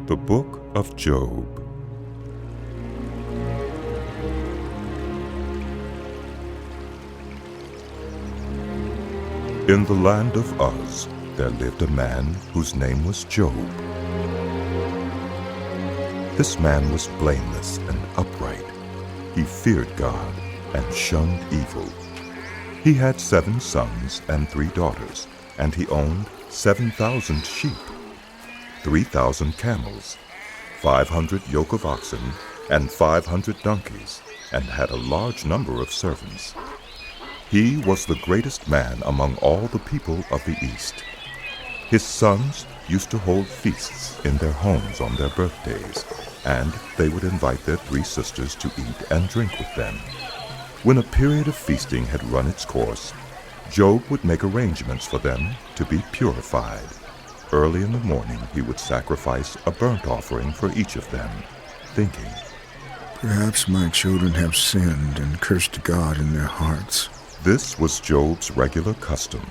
The Book of Job. In the land of Uz, there lived a man whose name was Job. This man was blameless and upright. He feared God and shunned evil. He had 7 sons and 3 daughters, and he owned 7,000 sheep, 3,000 camels, 500 yoke of oxen, and 500 donkeys, and had a large number of servants. He was the greatest man among all the people of the East. His sons used to hold feasts in their homes on their birthdays, and they would invite their 3 sisters to eat and drink with them. When a period of feasting had run its course, Job would make arrangements for them to be purified. Early in the morning he would sacrifice a burnt offering for each of them, thinking, "Perhaps my children have sinned and cursed God in their hearts." This was Job's regular custom.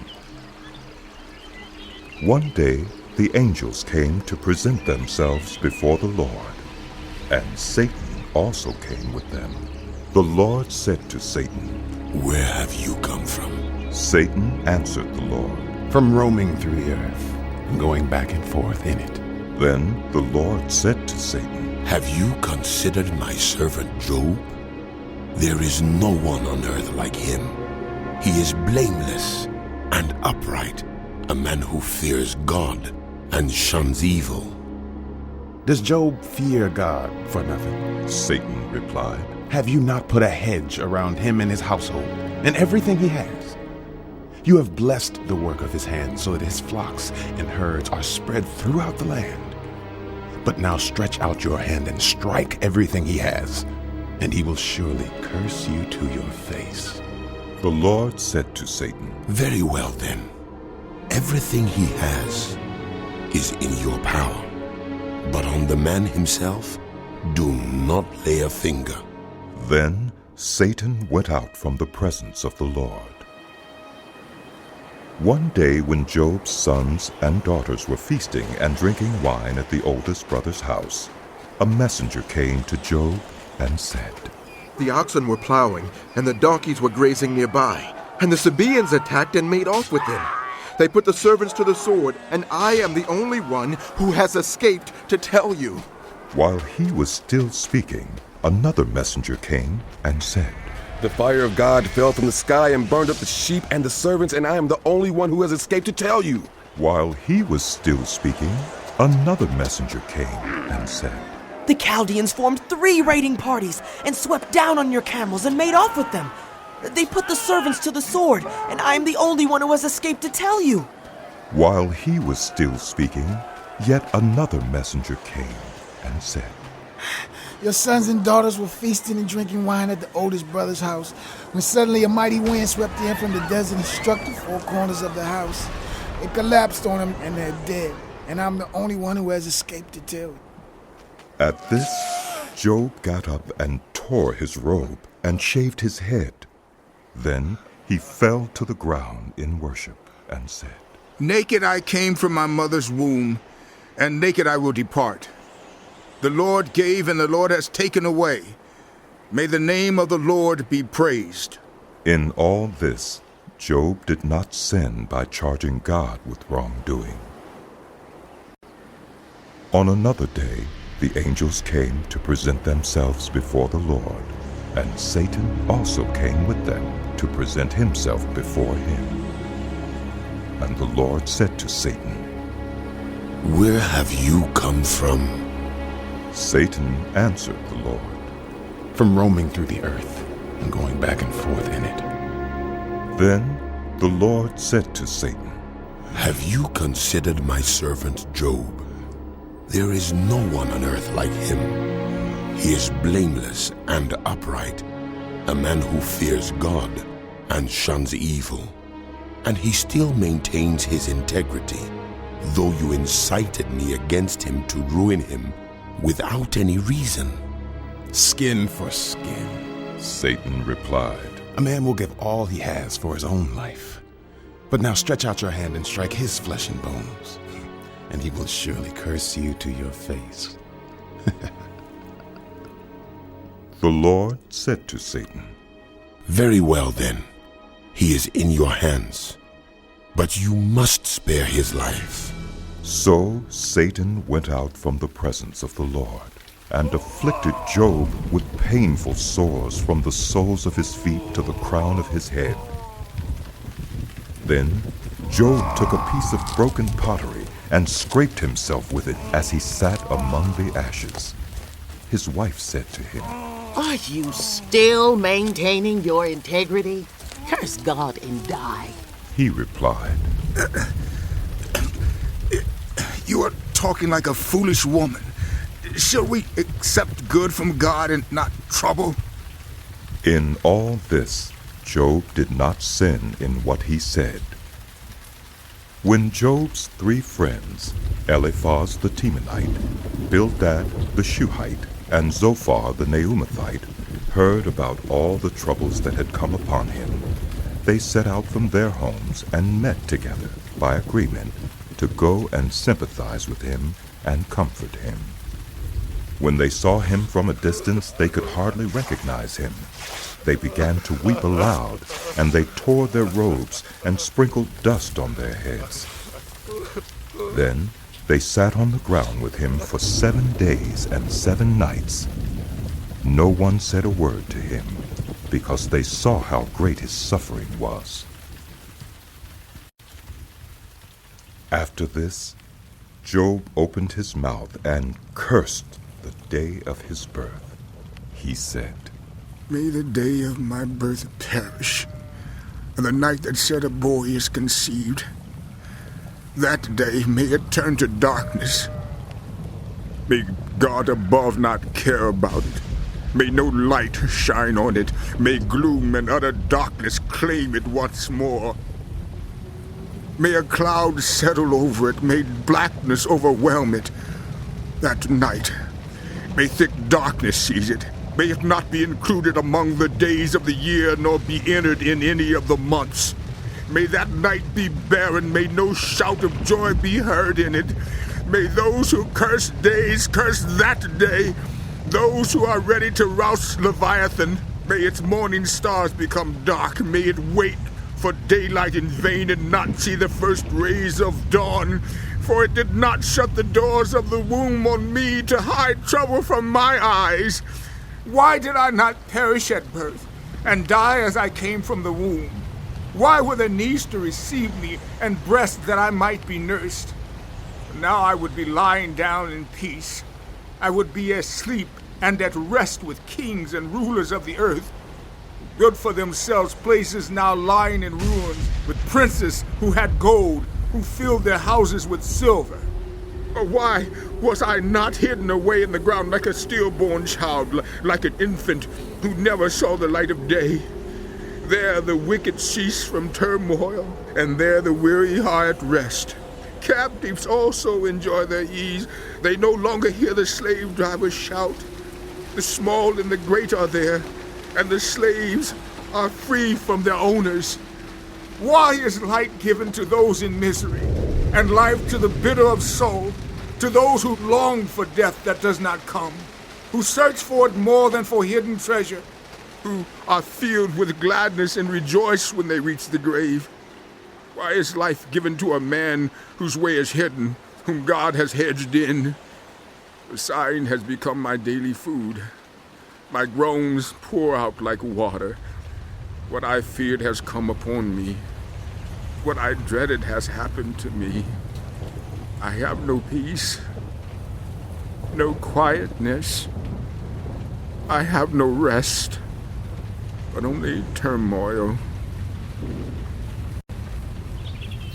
One day the angels came to present themselves before the Lord, and Satan also came with them. The Lord said to Satan, "Where have you come from?" Satan answered the Lord, "From roaming through the earth and going back and forth in it." Then the Lord said to Satan, "Have you considered my servant Job? There is no one on earth like him. He is blameless and upright, a man who fears God and shuns evil." Does Job fear God for nothing? Satan replied, Have you not put a hedge around him and his household and everything he has? You have blessed the work of his hands so that his flocks and herds are spread throughout the land. But now stretch out your hand and strike everything he has, and he will surely curse you to your face. The Lord said to Satan, "Very well then. Everything he has is in your power. But on the man himself, do not lay a finger." Then Satan went out from the presence of the Lord. One day when Job's sons and daughters were feasting and drinking wine at the oldest brother's house, a messenger came to Job and said, "The oxen were plowing, and the donkeys were grazing nearby, and the Sabaeans attacked and made off with them. They put the servants to the sword, and I am the only one who has escaped to tell you." While he was still speaking, another messenger came and said, "The fire of God fell from the sky and burned up the sheep and the servants, and I am the only one who has escaped to tell you." While he was still speaking, another messenger came and said, "The Chaldeans formed 3 raiding parties and swept down on your camels and made off with them. They put the servants to the sword, and I am the only one who has escaped to tell you." While he was still speaking, yet another messenger came and said, "Your sons and daughters were feasting and drinking wine at the oldest brother's house, when suddenly a mighty wind swept in from the desert and struck the 4 corners of the house. It collapsed on them, and they're dead, and I'm the only one who has escaped to tell you." At this, Job got up and tore his robe and shaved his head. Then he fell to the ground in worship and said, "Naked I came from my mother's womb, and naked I will depart. The Lord gave, and the Lord has taken away. May the name of the Lord be praised." In all this, Job did not sin by charging God with wrongdoing. On another day, the angels came to present themselves before the Lord, and Satan also came with them to present himself before him. And the Lord said to Satan, "Where have you come from?" Satan answered the Lord, "From roaming through the earth and going back and forth in it." Then the Lord said to Satan, "Have you considered my servant Job? There is no one on earth like him. He is blameless and upright, a man who fears God and shuns evil. And he still maintains his integrity, though you incited me against him to ruin him without any reason." "Skin for skin," Satan replied. "A man will give all he has for his own life. But now stretch out your hand and strike his flesh and bones, and he will surely curse you to your face. The Lord said to Satan, Very well then, he is in your hands, but you must spare his life. So Satan went out from the presence of the Lord, and afflicted Job with painful sores from the soles of his feet to the crown of his head. Then Job took a piece of broken pottery and scraped himself with it as he sat among the ashes. His wife said to him, Are you still maintaining your integrity? Curse God and die. He replied, You are talking like a foolish woman. Shall we accept good from God and not trouble? In all this, Job did not sin in what he said. When Job's 3 friends, Eliphaz the Temanite, Bildad the Shuhite, and Zophar the Naamathite, heard about all the troubles that had come upon him, they set out from their homes and met together by agreement to go and sympathize with him and comfort him. When they saw him from a distance, they could hardly recognize him. They began to weep aloud, and they tore their robes and sprinkled dust on their heads. Then they sat on the ground with him for 7 days and 7 nights. No one said a word to him, because they saw how great his suffering was. After this, Job opened his mouth and cursed the day of his birth. He said, May the day of my birth perish, and the night that said a boy is conceived. That day may it turn to darkness. May God above not care about it. May no light shine on it. May gloom and utter darkness claim it once more. May a cloud settle over it. May blackness overwhelm it. That night, may thick darkness seize it. May it not be included among the days of the year, nor be entered in any of the months. May that night be barren. May no shout of joy be heard in it. May those who curse days curse that day. Those who are ready to rouse Leviathan, may its morning stars become dark. May it wait for daylight in vain and not see the first rays of dawn. For it did not shut the doors of the womb on me to hide trouble from my eyes. Why did I not perish at birth and die as I came from the womb? Why were there knees to receive me and breasts that I might be nursed? Now I would be lying down in peace. I would be asleep and at rest with kings and rulers of the earth. Good for themselves places now lying in ruins, with princes who had gold, who filled their houses with silver. Why was I not hidden away in the ground like a stillborn child, like an infant who never saw the light of day? There the wicked cease from turmoil, and there the weary are at rest. Captives also enjoy their ease. They no longer hear the slave drivers shout. The small and the great are there, and the slaves are free from their owners. Why is light given to those in misery, and life to the bitter of soul, to those who long for death that does not come, who search for it more than for hidden treasure, who are filled with gladness and rejoice when they reach the grave? Why is life given to a man whose way is hidden, whom God has hedged in? The sighing has become my daily food. My groans pour out like water. What I feared has come upon me. What I dreaded has happened to me. I have no peace, no quietness. I have no rest, but only turmoil.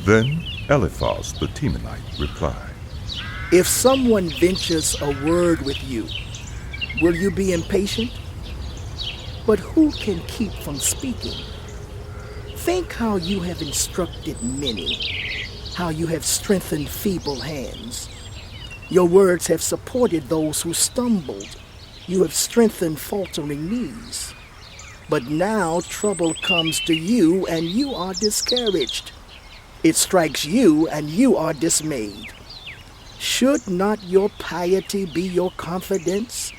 Then Eliphaz the Temanite replied, If someone ventures a word with you, will you be impatient? But who can keep from speaking? Think how you have instructed many, how you have strengthened feeble hands. Your words have supported those who stumbled. You have strengthened faltering knees. But now trouble comes to you, and you are discouraged. It strikes you, and you are dismayed. Should not your piety be your confidence,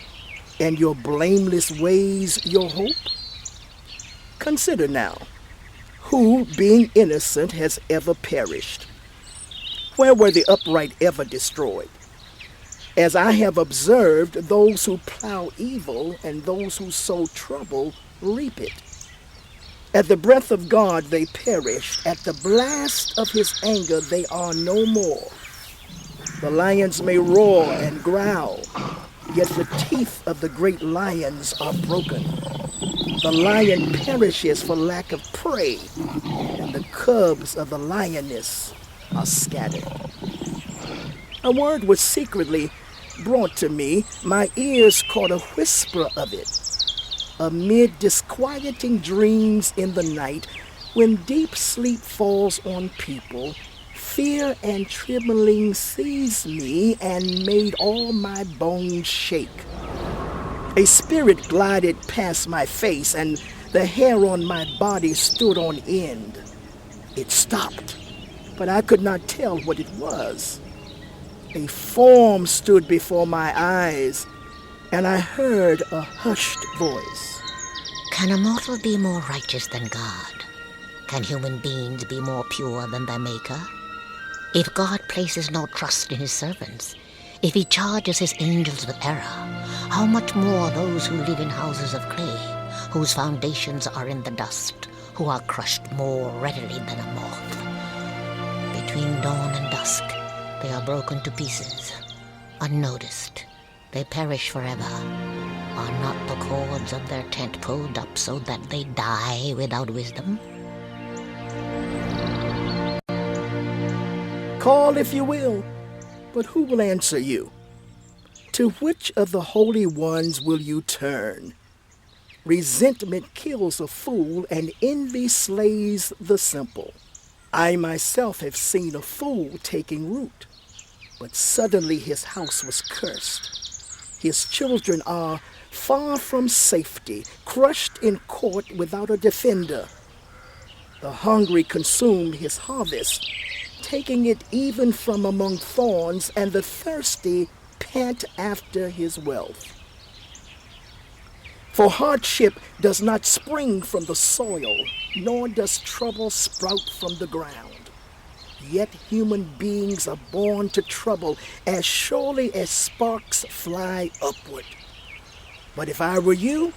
and your blameless ways your hope? Consider now, who, being innocent, has ever perished? Where were the upright ever destroyed? As I have observed, those who plow evil and those who sow trouble reap it. At the breath of God they perished. At the blast of his anger they are no more. The lions may roar and growl, yet the teeth of the great lions are broken. The lion perishes for lack of prey, and the cubs of the lioness are scattered. A word was secretly brought to me. My ears caught a whisper of it. Amid disquieting dreams in the night, when deep sleep falls on people, fear and trembling seized me and made all my bones shake. A spirit glided past my face, and the hair on my body stood on end. It stopped, but I could not tell what it was. A form stood before my eyes, and I heard a hushed voice. Can a mortal be more righteous than God? Can human beings be more pure than their Maker? If God places no trust in his servants, if he charges his angels with error, how much more those who live in houses of clay, whose foundations are in the dust, who are crushed more readily than a moth. Between dawn and dusk, they are broken to pieces, unnoticed. They perish forever. Are not the cords of their tent pulled up so that they die without wisdom? Call if you will, but who will answer you? To which of the holy ones will you turn? Resentment kills a fool, and envy slays the simple. I myself have seen a fool taking root, but suddenly his house was cursed. His children are far from safety, crushed in court without a defender. The hungry consume his harvest, taking it even from among thorns, and the thirsty pant after his wealth. For hardship does not spring from the soil, nor does trouble sprout from the ground. Yet human beings are born to trouble as surely as sparks fly upward. But if I were you,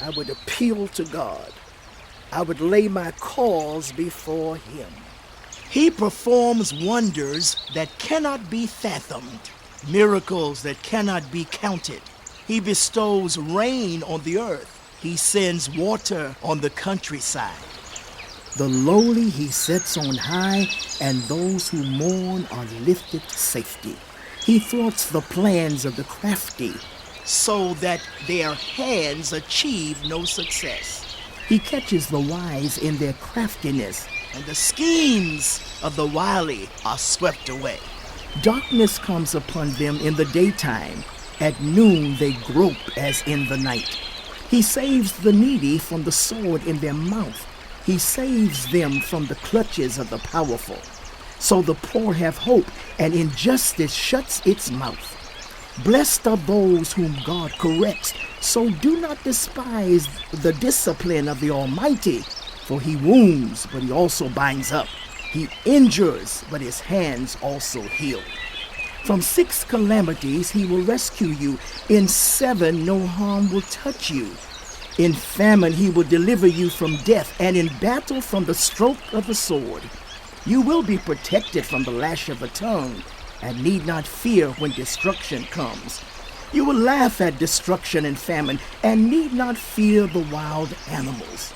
I would appeal to God. I would lay my cause before him. He performs wonders that cannot be fathomed, miracles that cannot be counted. He bestows rain on the earth. He sends water on the countryside. The lowly he sets on high, and those who mourn are lifted to safety. He thwarts the plans of the crafty, so that their hands achieve no success. He catches the wise in their craftiness, and the schemes of the wily are swept away. Darkness comes upon them in the daytime. At noon they grope as in the night. He saves the needy from the sword in their mouth. He saves them from the clutches of the powerful. So the poor have hope, and injustice shuts its mouth. Blessed are those whom God corrects, so do not despise the discipline of the Almighty. For he wounds, but he also binds up. He injures, but his hands also heal. From 6 calamities he will rescue you. In 7 no harm will touch you. In famine he will deliver you from death, and in battle from the stroke of the sword. You will be protected from the lash of the tongue, and need not fear when destruction comes. You will laugh at destruction and famine, and need not fear the wild animals.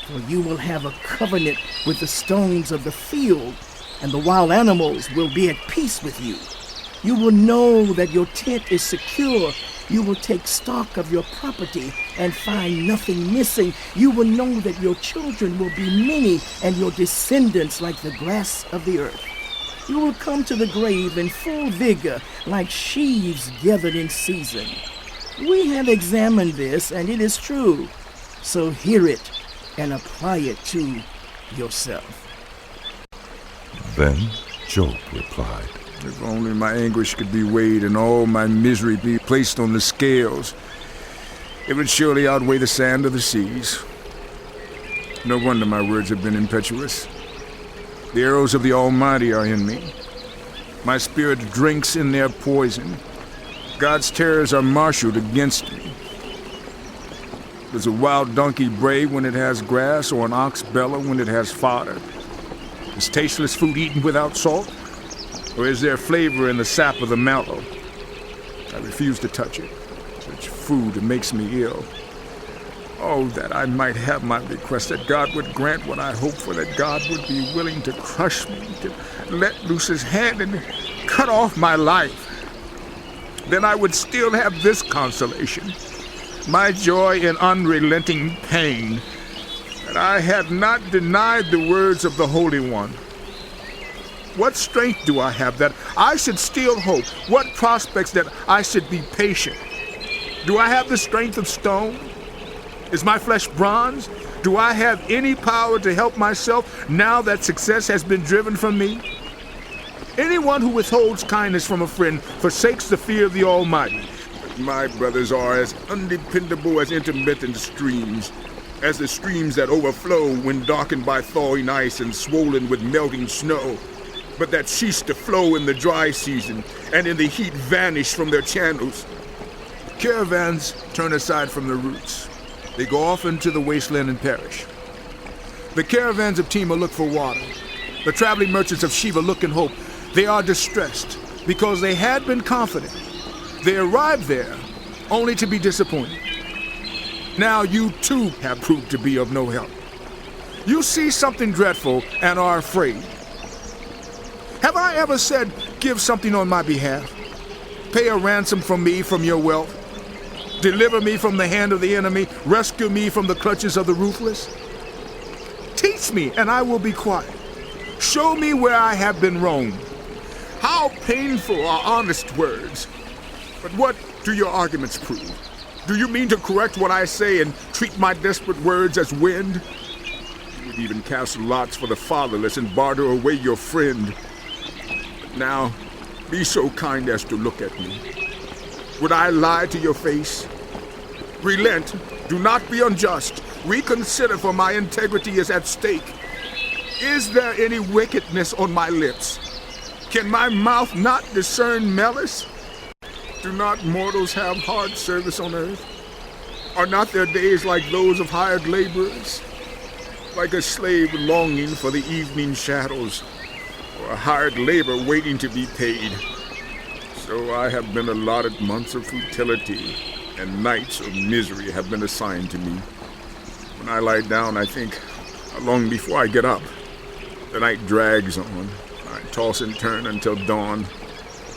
For you will have a covenant with the stones of the field, and the wild animals will be at peace with you. You will know that your tent is secure. You will take stock of your property and find nothing missing. You will know that your children will be many, and your descendants like the grass of the earth. You will come to the grave in full vigor, like sheaves gathered in season. We have examined this, and it is true. So hear it and apply it to yourself. Then Job replied, If only my anguish could be weighed and all my misery be placed on the scales, it would surely outweigh the sand of the seas. No wonder my words have been impetuous. The arrows of the Almighty are in me. My spirit drinks in their poison. God's terrors are marshaled against me. Does a wild donkey bray when it has grass, or an ox bellow when it has fodder? Is tasteless food eaten without salt? Or is there flavor in the sap of the mallow? I refuse to touch it. Such food makes me ill. Oh, that I might have my request, that God would grant what I hope for, that God would be willing to crush me, to let loose his hand and cut off my life. Then I would still have this consolation, my joy in unrelenting pain, that I had not denied the words of the Holy One. What strength do I have that I should still hope? What prospects that I should be patient? Do I have the strength of stone? Is my flesh bronze? Do I have any power to help myself now that success has been driven from me? Anyone who withholds kindness from a friend forsakes the fear of the Almighty. But my brothers are as undependable as intermittent streams, as the streams that overflow when darkened by thawing ice and swollen with melting snow, but that cease to flow in the dry season and in the heat vanish from their channels. Caravans turn aside from the routes. They go off into the wasteland and perish. The caravans of Tema look for water. The traveling merchants of Sheba look and hope. They are distressed because they had been confident. They arrived there only to be disappointed. Now you too have proved to be of no help. You see something dreadful and are afraid. Have I ever said, give something on my behalf? Pay a ransom from me from your wealth? Deliver me from the hand of the enemy, rescue me from the clutches of the ruthless? Teach me, and I will be quiet. Show me where I have been wrong. How painful are honest words. But what do your arguments prove? Do you mean to correct what I say and treat my desperate words as wind? You would even cast lots for the fatherless and barter away your friend. But now, be so kind as to look at me. Would I lie to your face? Relent. Do not be unjust. Reconsider, for my integrity is at stake. Is there any wickedness on my lips? Can my mouth not discern malice? Do not mortals have hard service on earth? Are not their days like those of hired laborers? Like a slave longing for the evening shadows, or a hired labor waiting to be paid. So I have been allotted months of futility, and nights of misery have been assigned to me. When I lie down, I think, how long before I get up? The night drags on. I toss and turn until dawn.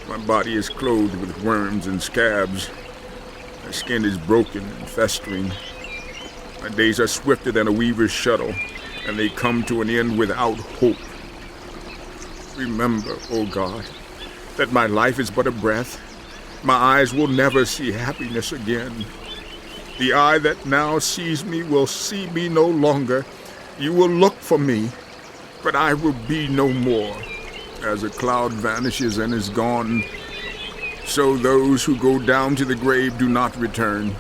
My body is clothed with worms and scabs. My skin is broken and festering. My days are swifter than a weaver's shuttle, and they come to an end without hope. Remember, O God, that my life is but a breath. My eyes will never see happiness again. The eye that now sees me will see me no longer. You will look for me, but I will be no more. As a cloud vanishes and is gone, so those who go down to the grave do not return.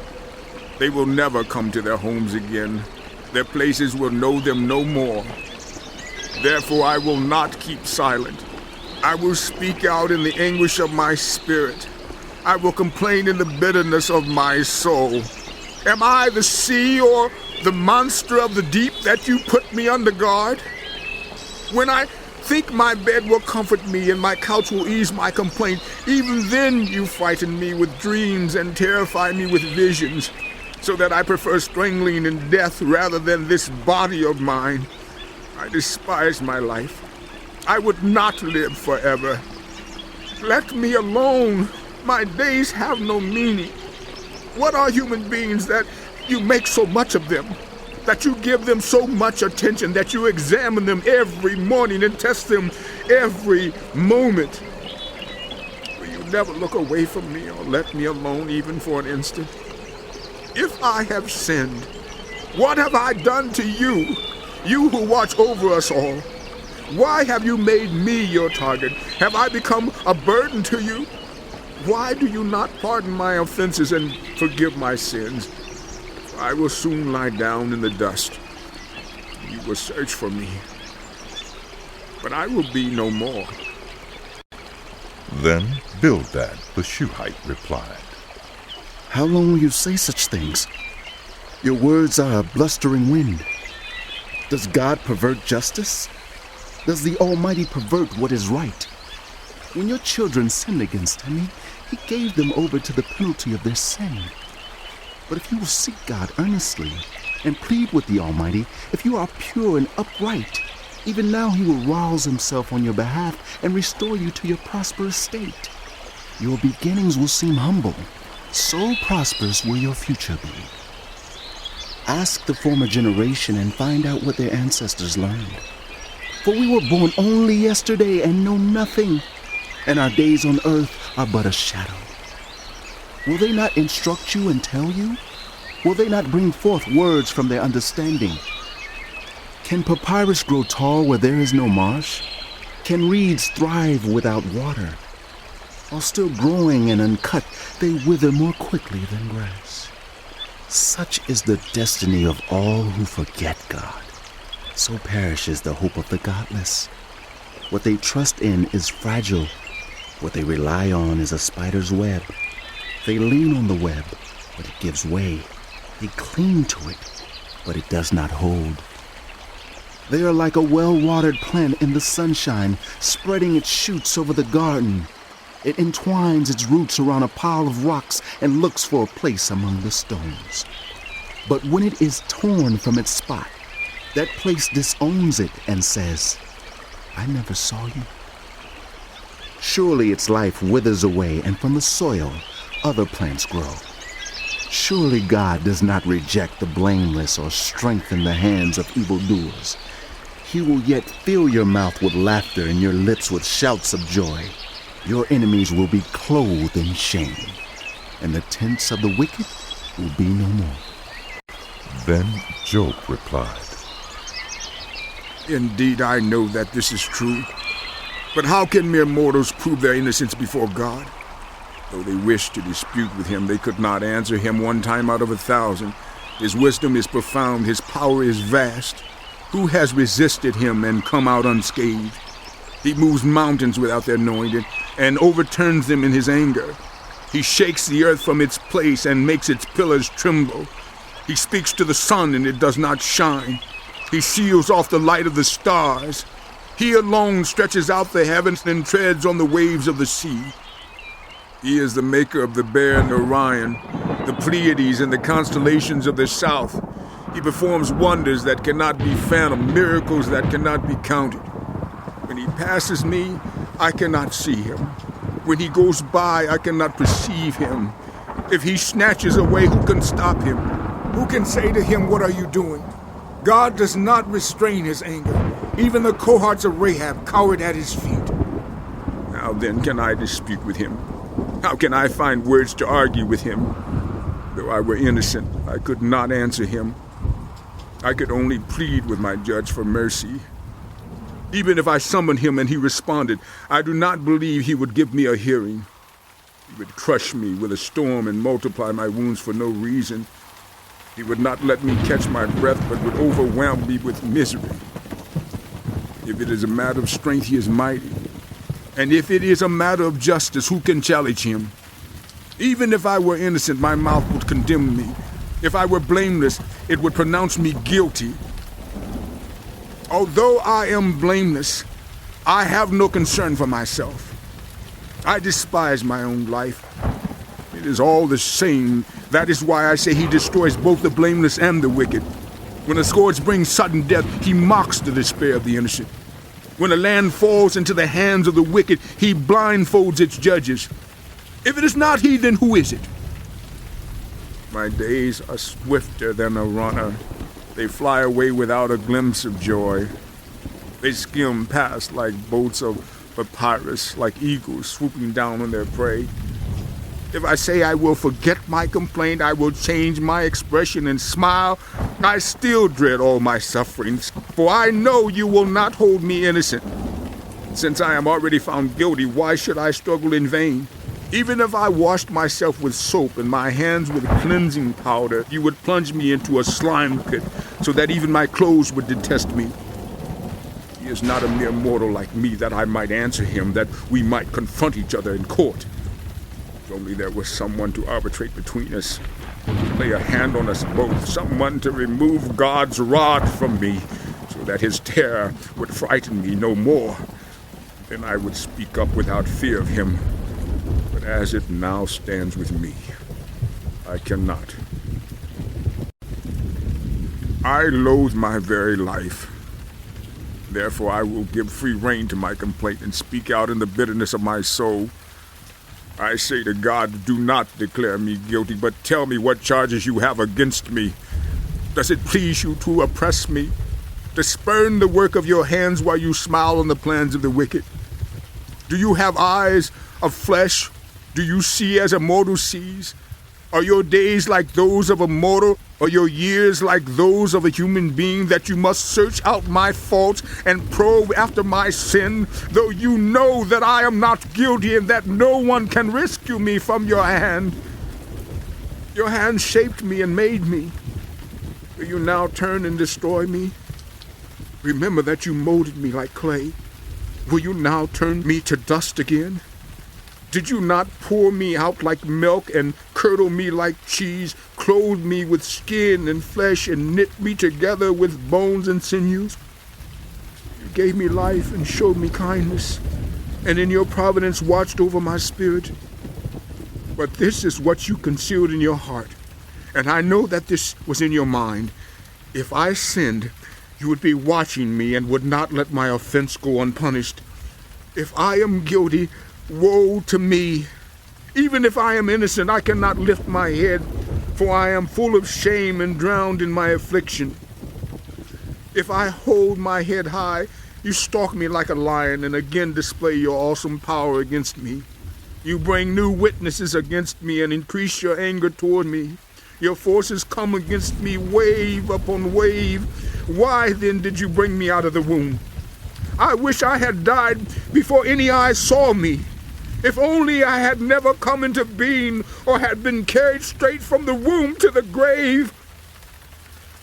They will never come to their homes again. Their places will know them no more. Therefore I will not keep silent. I will speak out in the anguish of my spirit. I will complain in the bitterness of my soul. Am I the sea or the monster of the deep that you put me under guard? When I think my bed will comfort me and my couch will ease my complaint, even then you frighten me with dreams and terrify me with visions, so that I prefer strangling in death rather than this body of mine. I despise my life. I would not live forever. Let me alone. My days have no meaning. What are human beings that you make so much of them? That you give them so much attention, that you examine them every morning and test them every moment? Will you never look away from me or let me alone even for an instant? If I have sinned, what have I done to you? You who watch over us all. Why have you made me your target? Have I become a burden to you? Why do you not pardon my offenses and forgive my sins? I will soon lie down in the dust. You will search for me, but I will be no more. Then Bildad the Shuhite replied, How long will you say such things? Your words are a blustering wind. Does God pervert justice? Does the Almighty pervert what is right? When your children sinned against him, he gave them over to the penalty of their sin. But if you will seek God earnestly and plead with the Almighty, if you are pure and upright, even now he will rouse himself on your behalf and restore you to your prosperous state. Your beginnings will seem humble. So prosperous will your future be. Ask the former generation and find out what their ancestors learned. For we were born only yesterday and know nothing, and our days on earth are but a shadow. Will they not instruct you and tell you? Will they not bring forth words from their understanding? Can papyrus grow tall where there is no marsh? Can reeds thrive without water? While still growing and uncut, they wither more quickly than grass. Such is the destiny of all who forget God. So perishes the hope of the godless. What they trust in is fragile. What they rely on is a spider's web. They lean on the web, but it gives way. They cling to it, but it does not hold. They are like a well-watered plant in the sunshine, spreading its shoots over the garden. It entwines its roots around a pile of rocks and looks for a place among the stones. But when it is torn from its spot, that place disowns it and says, I never saw you. Surely its life withers away, and from the soil other plants grow. Surely God does not reject the blameless or strengthen the hands of evildoers. He will yet fill your mouth with laughter and your lips with shouts of joy. Your enemies will be clothed in shame, and the tents of the wicked will be no more. Then Job replied, Indeed, I know that this is true. But how can mere mortals prove their innocence before God? Though they wished to dispute with him, they could not answer him 1 time out of 1,000. His wisdom is profound, his power is vast. Who has resisted him and come out unscathed? He moves mountains without their knowing it, and overturns them in his anger. He shakes the earth from its place and makes its pillars tremble. He speaks to the sun and it does not shine. He seals off the light of the stars. He alone stretches out the heavens and treads on the waves of the sea. He is the maker of the Bear and Orion, the Pleiades and the constellations of the south. He performs wonders that cannot be fathomed, miracles that cannot be counted. When he passes me, I cannot see him. When he goes by, I cannot perceive him. If he snatches away, who can stop him? Who can say to him, what are you doing? God does not restrain his anger. Even the cohorts of Rahab cowered at his feet. How then can I dispute with him? How can I find words to argue with him? Though I were innocent, I could not answer him. I could only plead with my judge for mercy. Even if I summoned him and he responded, I do not believe he would give me a hearing. He would crush me with a storm and multiply my wounds for no reason. He would not let me catch my breath, but would overwhelm me with misery. If it is a matter of strength, he is mighty. And if it is a matter of justice, who can challenge him? Even if I were innocent, my mouth would condemn me. If I were blameless, it would pronounce me guilty. Although I am blameless, I have no concern for myself. I despise my own life. It is all the same. That is why I say he destroys both the blameless and the wicked. When a scourge brings sudden death, he mocks the despair of the innocent. When a land falls into the hands of the wicked, he blindfolds its judges. If it is not he, then who is it? My days are swifter than a runner. They fly away without a glimpse of joy. They skim past like boats of papyrus, like eagles swooping down on their prey. If I say I will forget my complaint, I will change my expression and smile, I still dread all my sufferings, for I know you will not hold me innocent. Since I am already found guilty, why should I struggle in vain? Even if I washed myself with soap and my hands with cleansing powder, you would plunge me into a slime pit so that even my clothes would detest me. He is not a mere mortal like me that I might answer him, that we might confront each other in court. If only there was someone to arbitrate between us, to lay a hand on us both, someone to remove God's rod from me, so that his terror would frighten me no more. Then I would speak up without fear of him. But as it now stands with me, I cannot. I loathe my very life. Therefore I will give free rein to my complaint and speak out in the bitterness of my soul. I say to God, do not declare me guilty, but tell me what charges you have against me. Does it please you to oppress me, to spurn the work of your hands while you smile on the plans of the wicked? Do you have eyes of flesh? Do you see as a mortal sees? Are your days like those of a mortal, or your years like those of a human being, that you must search out my faults and probe after my sin, though you know that I am not guilty and that no one can rescue me from your hand? Your hand shaped me and made me. Will you now turn and destroy me? Remember that you molded me like clay. Will you now turn me to dust again? Did you not pour me out like milk and curdle me like cheese, clothe me with skin and flesh and knit me together with bones and sinews? You gave me life and showed me kindness, and in your providence watched over my spirit. But this is what you concealed in your heart, and I know that this was in your mind. If I sinned, you would be watching me and would not let my offense go unpunished. If I am guilty, woe to me! Even if I am innocent, I cannot lift my head, for I am full of shame and drowned in my affliction. If I hold my head high, you stalk me like a lion and again display your awesome power against me. You bring new witnesses against me and increase your anger toward me. Your forces come against me wave upon wave. Why then did you bring me out of the womb? I wish I had died before any eyes saw me. If only I had never come into being, or had been carried straight from the womb to the grave.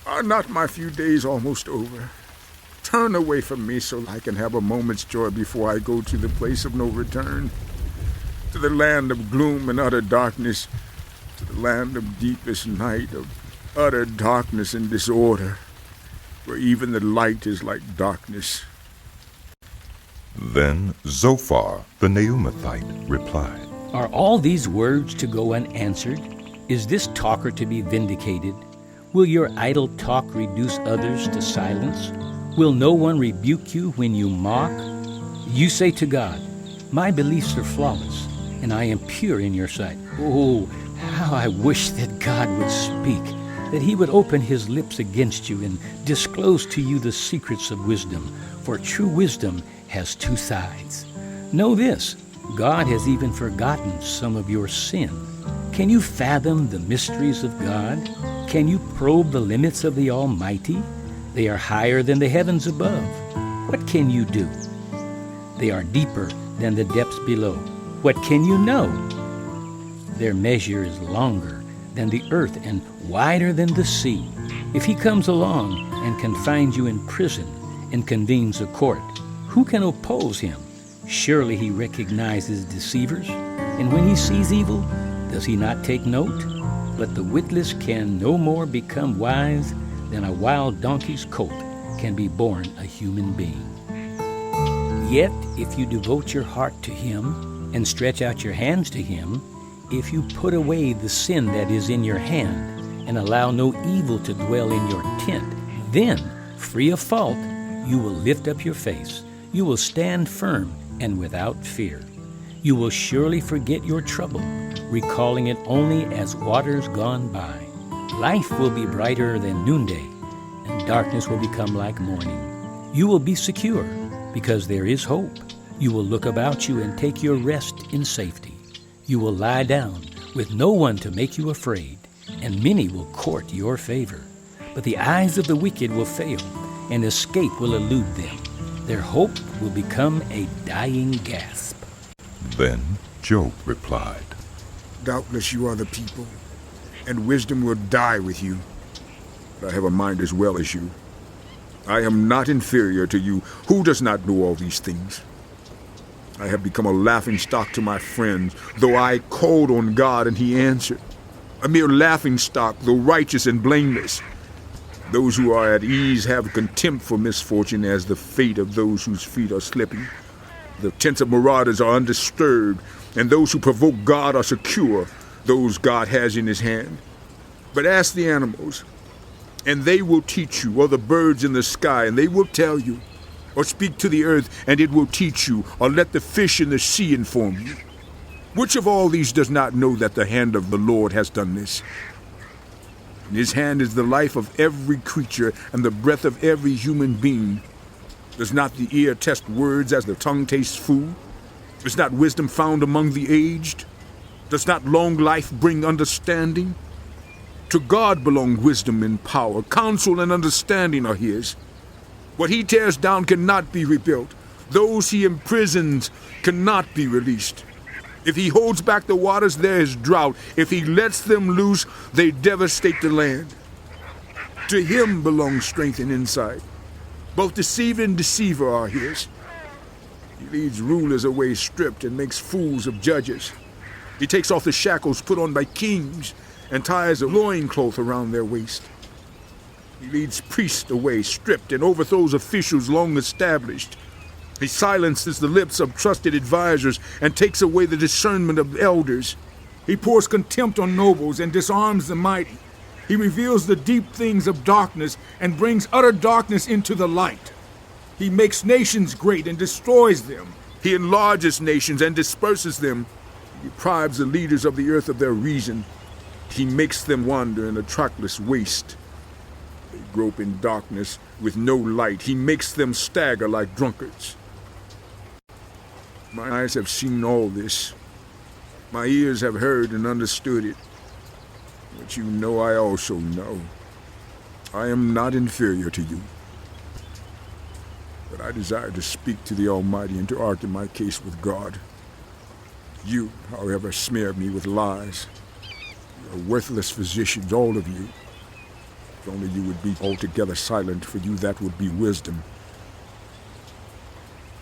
Are not my few days almost over? Turn away from me so I can have a moment's joy before I go to the place of no return, to the land of gloom and utter darkness, to the land of deepest night, of utter darkness and disorder, where even the light is like darkness. Then Zophar the Naamathite replied, Are all these words to go unanswered? Is this talker to be vindicated? Will your idle talk reduce others to silence? Will no one rebuke you when you mock? You say to God, My beliefs are flawless, and I am pure in your sight. Oh, how I wish that God would speak, that he would open his lips against you and disclose to you the secrets of wisdom, for true wisdom has two sides. Know this, God has even forgotten some of your sin. Can you fathom the mysteries of God? Can you probe the limits of the Almighty? They are higher than the heavens above. What can you do? They are deeper than the depths below. What can you know? Their measure is longer than the earth and wider than the sea. If he comes along and confines you in prison and convenes a court, who can oppose him? Surely he recognizes deceivers. And when he sees evil, does he not take note? But the witless can no more become wise than a wild donkey's colt can be born a human being. Yet if you devote your heart to him and stretch out your hands to him, if you put away the sin that is in your hand and allow no evil to dwell in your tent, then, free of fault, you will lift up your face. You will stand firm and without fear. You will surely forget your trouble, recalling it only as waters gone by. Life will be brighter than noonday, and darkness will become like morning. You will be secure, because there is hope. You will look about you and take your rest in safety. You will lie down with no one to make you afraid, and many will court your favor. But the eyes of the wicked will fail, and escape will elude them. Their hope will become a dying gasp. Then Job replied, Doubtless you are the people, and wisdom will die with you. But I have a mind as well as you. I am not inferior to you. Who does not know all these things? I have become a laughingstock to my friends, though I called on God and he answered. A mere laughingstock, though righteous and blameless. Those who are at ease have contempt for misfortune as the fate of those whose feet are slipping. The tents of marauders are undisturbed, and those who provoke God are secure, those God has in his hand. But ask the animals, and they will teach you, or the birds in the sky, and they will tell you. Or speak to the earth, and it will teach you, or let the fish in the sea inform you. Which of all these does not know that the hand of the Lord has done this? In his hand is the life of every creature, and the breath of every human being. Does not the ear test words as the tongue tastes food? Is not wisdom found among the aged? Does not long life bring understanding? To God belong wisdom and power. Counsel and understanding are his. What he tears down cannot be rebuilt. Those he imprisons cannot be released. If he holds back the waters, there is drought. If he lets them loose, they devastate the land. To him belongs strength and insight. Both deceiver and deceiver are his. He leads rulers away stripped and makes fools of judges. He takes off the shackles put on by kings and ties a loincloth around their waist. He leads priests away stripped and overthrows officials long established. He silences the lips of trusted advisors and takes away the discernment of elders. He pours contempt on nobles and disarms the mighty. He reveals the deep things of darkness and brings utter darkness into the light. He makes nations great and destroys them. He enlarges nations and disperses them. He deprives the leaders of the earth of their reason. He makes them wander in a trackless waste. They grope in darkness with no light. He makes them stagger like drunkards. My eyes have seen all this. My ears have heard and understood it. But you know I also know. I am not inferior to you. But I desire to speak to the Almighty and to argue my case with God. You, however, smear me with lies. You are worthless physicians, all of you. If only you would be altogether silent, for you that would be wisdom.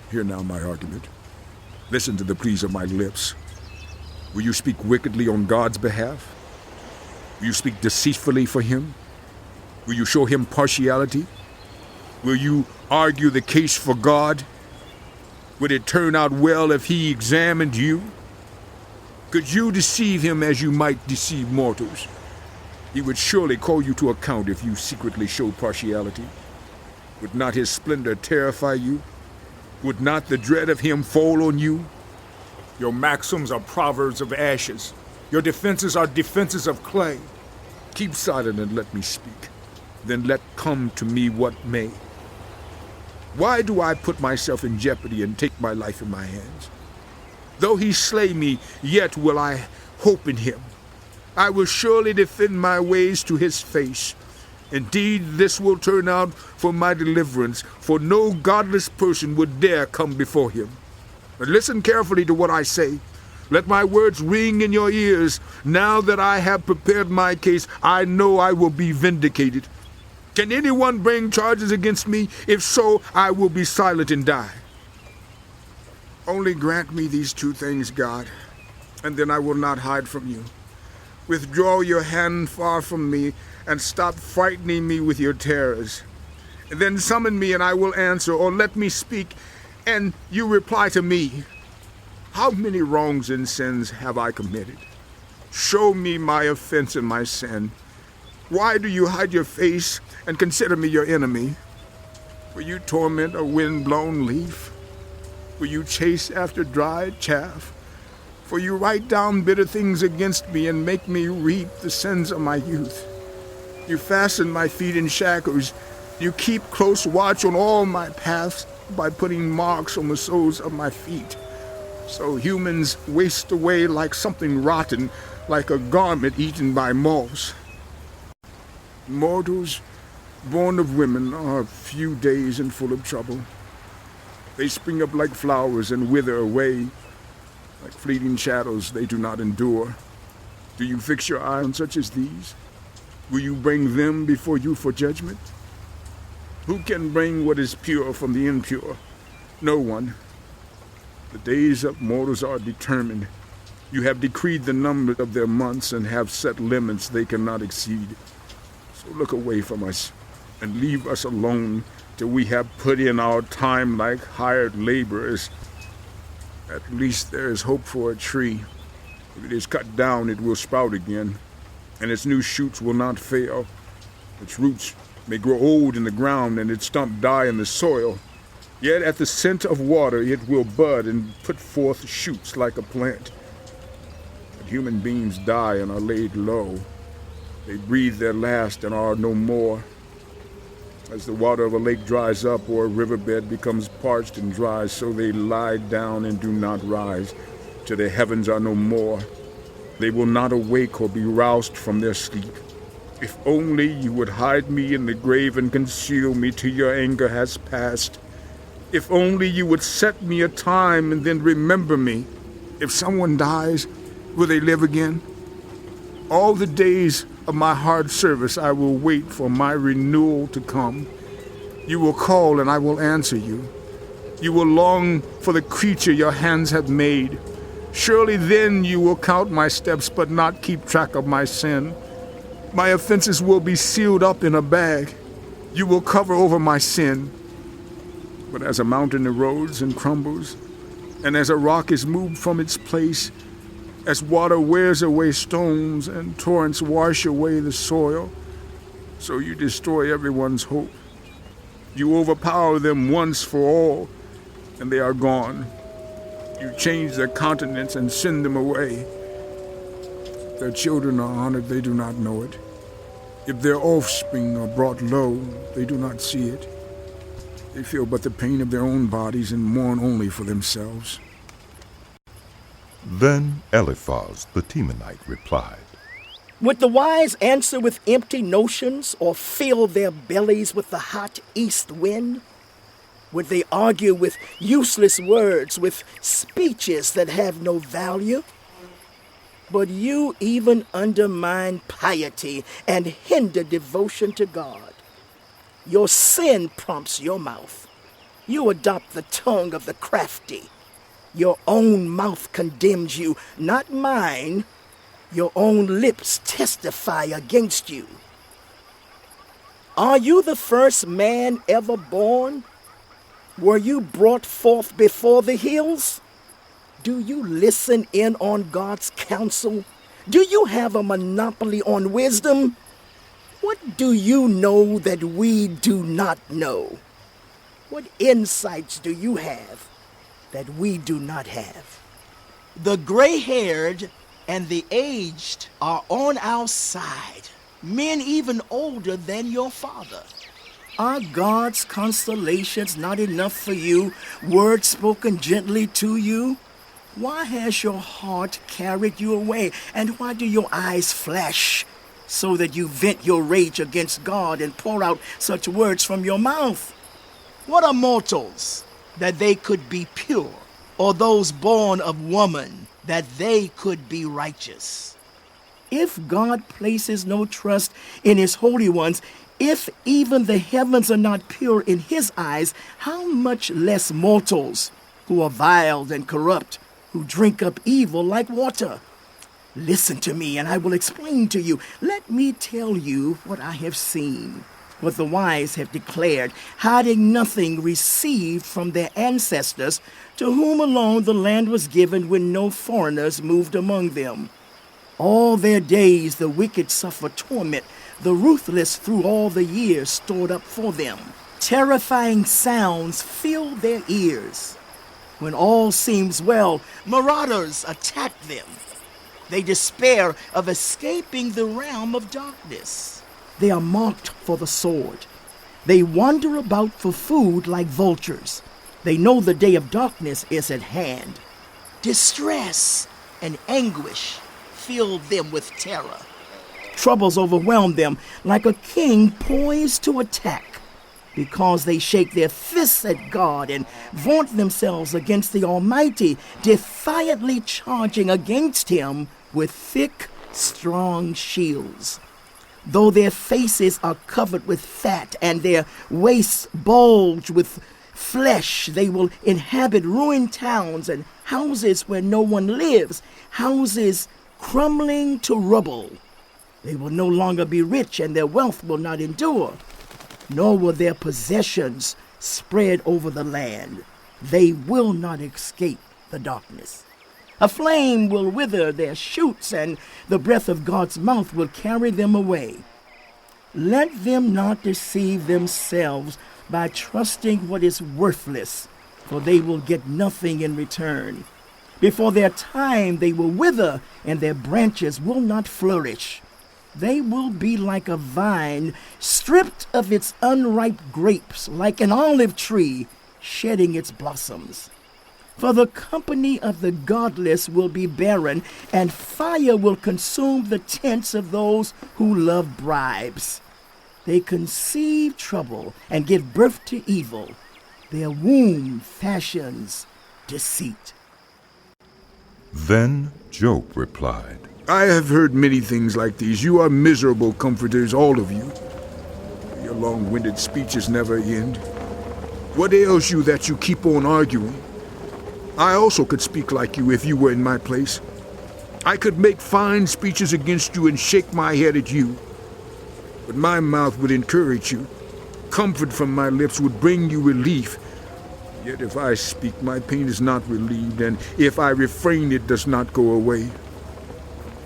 Hear now my argument. Listen to the pleas of my lips. Will you speak wickedly on God's behalf? Will you speak deceitfully for him? Will you show him partiality? Will you argue the case for God? Would it turn out well if he examined you? Could you deceive him as you might deceive mortals? He would surely call you to account if you secretly showed partiality. Would not his splendor terrify you? Would not the dread of him fall on you? Your maxims are proverbs of ashes. Your defenses are defenses of clay. Keep silent and let me speak. Then let come to me what may. Why do I put myself in jeopardy and take my life in my hands? Though he slay me, yet will I hope in him. I will surely defend my ways to his face. Indeed, this will turn out for my deliverance, for no godless person would dare come before him. But listen carefully to what I say. Let my words ring in your ears. Now that I have prepared my case, I know I will be vindicated. Can anyone bring charges against me? If so, I will be silent and die. Only grant me these two things, God, and then I will not hide from you. Withdraw your hand far from me, and stop frightening me with your terrors. And then summon me, and I will answer, or let me speak, and you reply to me. How many wrongs and sins have I committed? Show me my offense and my sin. Why do you hide your face and consider me your enemy? Will you torment a wind-blown leaf? Will you chase after dry chaff? For you write down bitter things against me and make me reap the sins of my youth. You fasten my feet in shackles. You keep close watch on all my paths by putting marks on the soles of my feet. So humans waste away like something rotten, like a garment eaten by moths. Mortals born of women, are few days and full of trouble. They spring up like flowers and wither away. Like fleeting shadows, they do not endure. Do you fix your eye on such as these? Will you bring them before you for judgment? Who can bring what is pure from the impure? No one. The days of mortals are determined. You have decreed the number of their months and have set limits they cannot exceed. So look away from us and leave us alone till we have put in our time like hired laborers. At least there is hope for a tree. If it is cut down, it will sprout again, and its new shoots will not fail. Its roots may grow old in the ground and its stump die in the soil. Yet at the scent of water it will bud and put forth shoots like a plant. But human beings die and are laid low. They breathe their last and are no more. As the water of a lake dries up or a riverbed becomes parched and dry, so they lie down and do not rise, till the heavens are no more. They will not awake or be roused from their sleep. If only you would hide me in the grave and conceal me till your anger has passed. If only you would set me a time and then remember me. If someone dies, will they live again? All the days of my hard service I will wait for my renewal to come. You will call and I will answer you. You will long for the creature your hands have made. Surely then you will count my steps but not keep track of my sin. My offenses will be sealed up in a bag. You will cover over my sin. But as a mountain erodes and crumbles, and as a rock is moved from its place, as water wears away stones and torrents wash away the soil, so you destroy everyone's hope. You overpower them once for all, and they are gone. You change their countenance and send them away. If their children are honored, they do not know it. If their offspring are brought low, they do not see it. They feel but the pain of their own bodies and mourn only for themselves. Then Eliphaz the Temanite replied, Would the wise answer with empty notions or fill their bellies with the hot east wind? Would they argue with useless words, with speeches that have no value? But you even undermine piety and hinder devotion to God. Your sin prompts your mouth. You adopt the tongue of the crafty. Your own mouth condemns you, not mine. Your own lips testify against you. Are you the first man ever born? Were you brought forth before the hills? Do you listen in on God's counsel? Do you have a monopoly on wisdom? What do you know that we do not know? What insights do you have that we do not have? The gray-haired and the aged are on our side, men even older than your father. Are God's constellations not enough for you, words spoken gently to you? Why has your heart carried you away, and why do your eyes flash, so that you vent your rage against God and pour out such words from your mouth? What are mortals, that they could be pure, or those born of woman, that they could be righteous? If God places no trust in his holy ones, if even the heavens are not pure in his eyes, how much less mortals who are vile and corrupt, who drink up evil like water? Listen to me, and I will explain to you. Let me tell you what I have seen, what the wise have declared, hiding nothing received from their ancestors, to whom alone the land was given when no foreigners moved among them. All their days the wicked suffer torment, the ruthless through all the years stored up for them. Terrifying sounds fill their ears. When all seems well, marauders attack them. They despair of escaping the realm of darkness. They are marked for the sword. They wander about for food like vultures. They know the day of darkness is at hand. Distress and anguish fill them with terror. Troubles overwhelm them like a king poised to attack, because they shake their fists at God and vaunt themselves against the Almighty, defiantly charging against him with thick, strong shields. Though their faces are covered with fat and their waists bulge with flesh, they will inhabit ruined towns and houses where no one lives, houses crumbling to rubble. They will no longer be rich, and their wealth will not endure, nor will their possessions spread over the land. They will not escape the darkness. A flame will wither their shoots, and the breath of God's mouth will carry them away. Let them not deceive themselves by trusting what is worthless, for they will get nothing in return. Before their time they will wither, and their branches will not flourish. They will be like a vine stripped of its unripe grapes, like an olive tree shedding its blossoms. For the company of the godless will be barren, and fire will consume the tents of those who love bribes. They conceive trouble and give birth to evil. Their womb fashions deceit. Then Job replied, I have heard many things like these. You are miserable comforters, all of you. Your long-winded speeches never end. What ails you that you keep on arguing? I also could speak like you if you were in my place. I could make fine speeches against you and shake my head at you. But my mouth would encourage you. Comfort from my lips would bring you relief. Yet if I speak, my pain is not relieved, and if I refrain, it does not go away.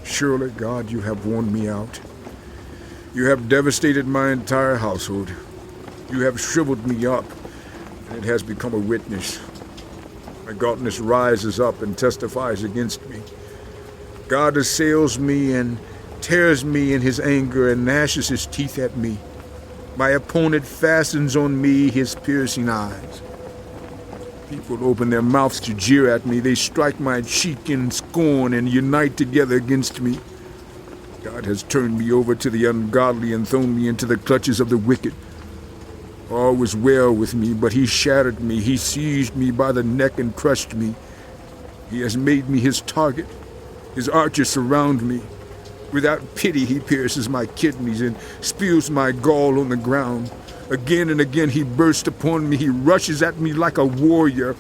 Surely, God, you have worn me out. You have devastated my entire household. You have shriveled me up, and it has become a witness. My gauntness rises up and testifies against me. God assails me and tears me in his anger and gnashes his teeth at me. My opponent fastens on me his piercing eyes. People open their mouths to jeer at me. They strike my cheek in scorn and unite together against me. God has turned me over to the ungodly and thrown me into the clutches of the wicked. All was well with me, but he shattered me. He seized me by the neck and crushed me. He has made me his target. His archers surround me. Without pity, he pierces my kidneys and spews my gall on the ground. Again and again he bursts upon me. He rushes at me like a warrior.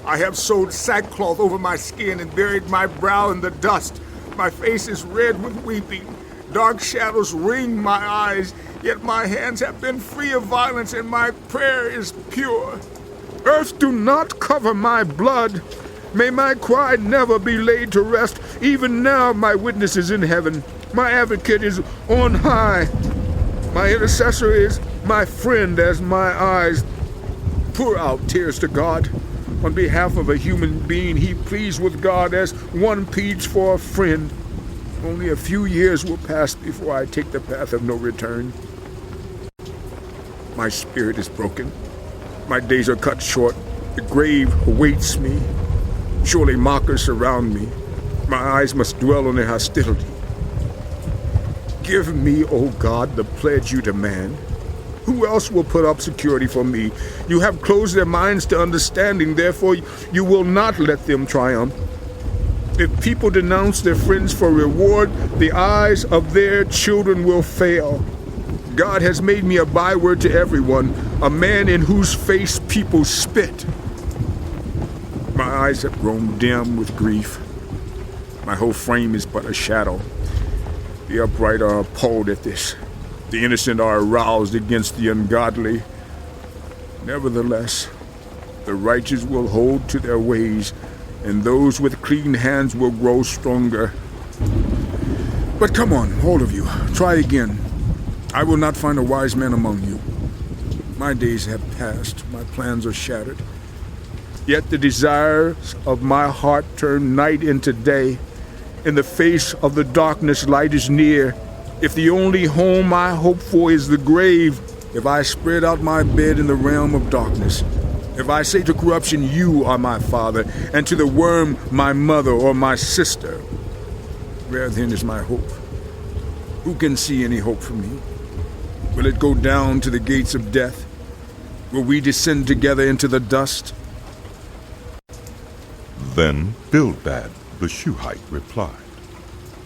I have sewed sackcloth over my skin and buried my brow in the dust. My face is red with weeping. Dark shadows ring my eyes. Yet my hands have been free of violence, and my prayer is pure. Earth, do not cover my blood. May my cry never be laid to rest. Even now my witness is in heaven. My advocate is on high. My intercessor is my friend as my eyes pour out tears to God. On behalf of a human being, he pleads with God as one pleads for a friend. Only a few years will pass before I take the path of no return. My spirit is broken. My days are cut short. The grave awaits me. Surely mockers surround me. My eyes must dwell on their hostility. Give me, O God, the pledge you demand. Who else will put up security for me? You have closed their minds to understanding, therefore you will not let them triumph. If people denounce their friends for reward, the eyes of their children will fail. God has made me a byword to everyone, a man in whose face people spit. My eyes have grown dim with grief. My whole frame is but a shadow. The upright are appalled at this. The innocent are aroused against the ungodly. Nevertheless, the righteous will hold to their ways, and those with clean hands will grow stronger. But come on, all of you, try again. I will not find a wise man among you. My days have passed, my plans are shattered. Yet the desires of my heart turn night into day. In the face of the darkness, light is near. If the only home I hope for is the grave, if I spread out my bed in the realm of darkness, if I say to corruption, you are my father, and to the worm, my mother or my sister, where then is my hope? Who can see any hope for me? Will it go down to the gates of death? Will we descend together into the dust? Then Bildad the Shuhite replied,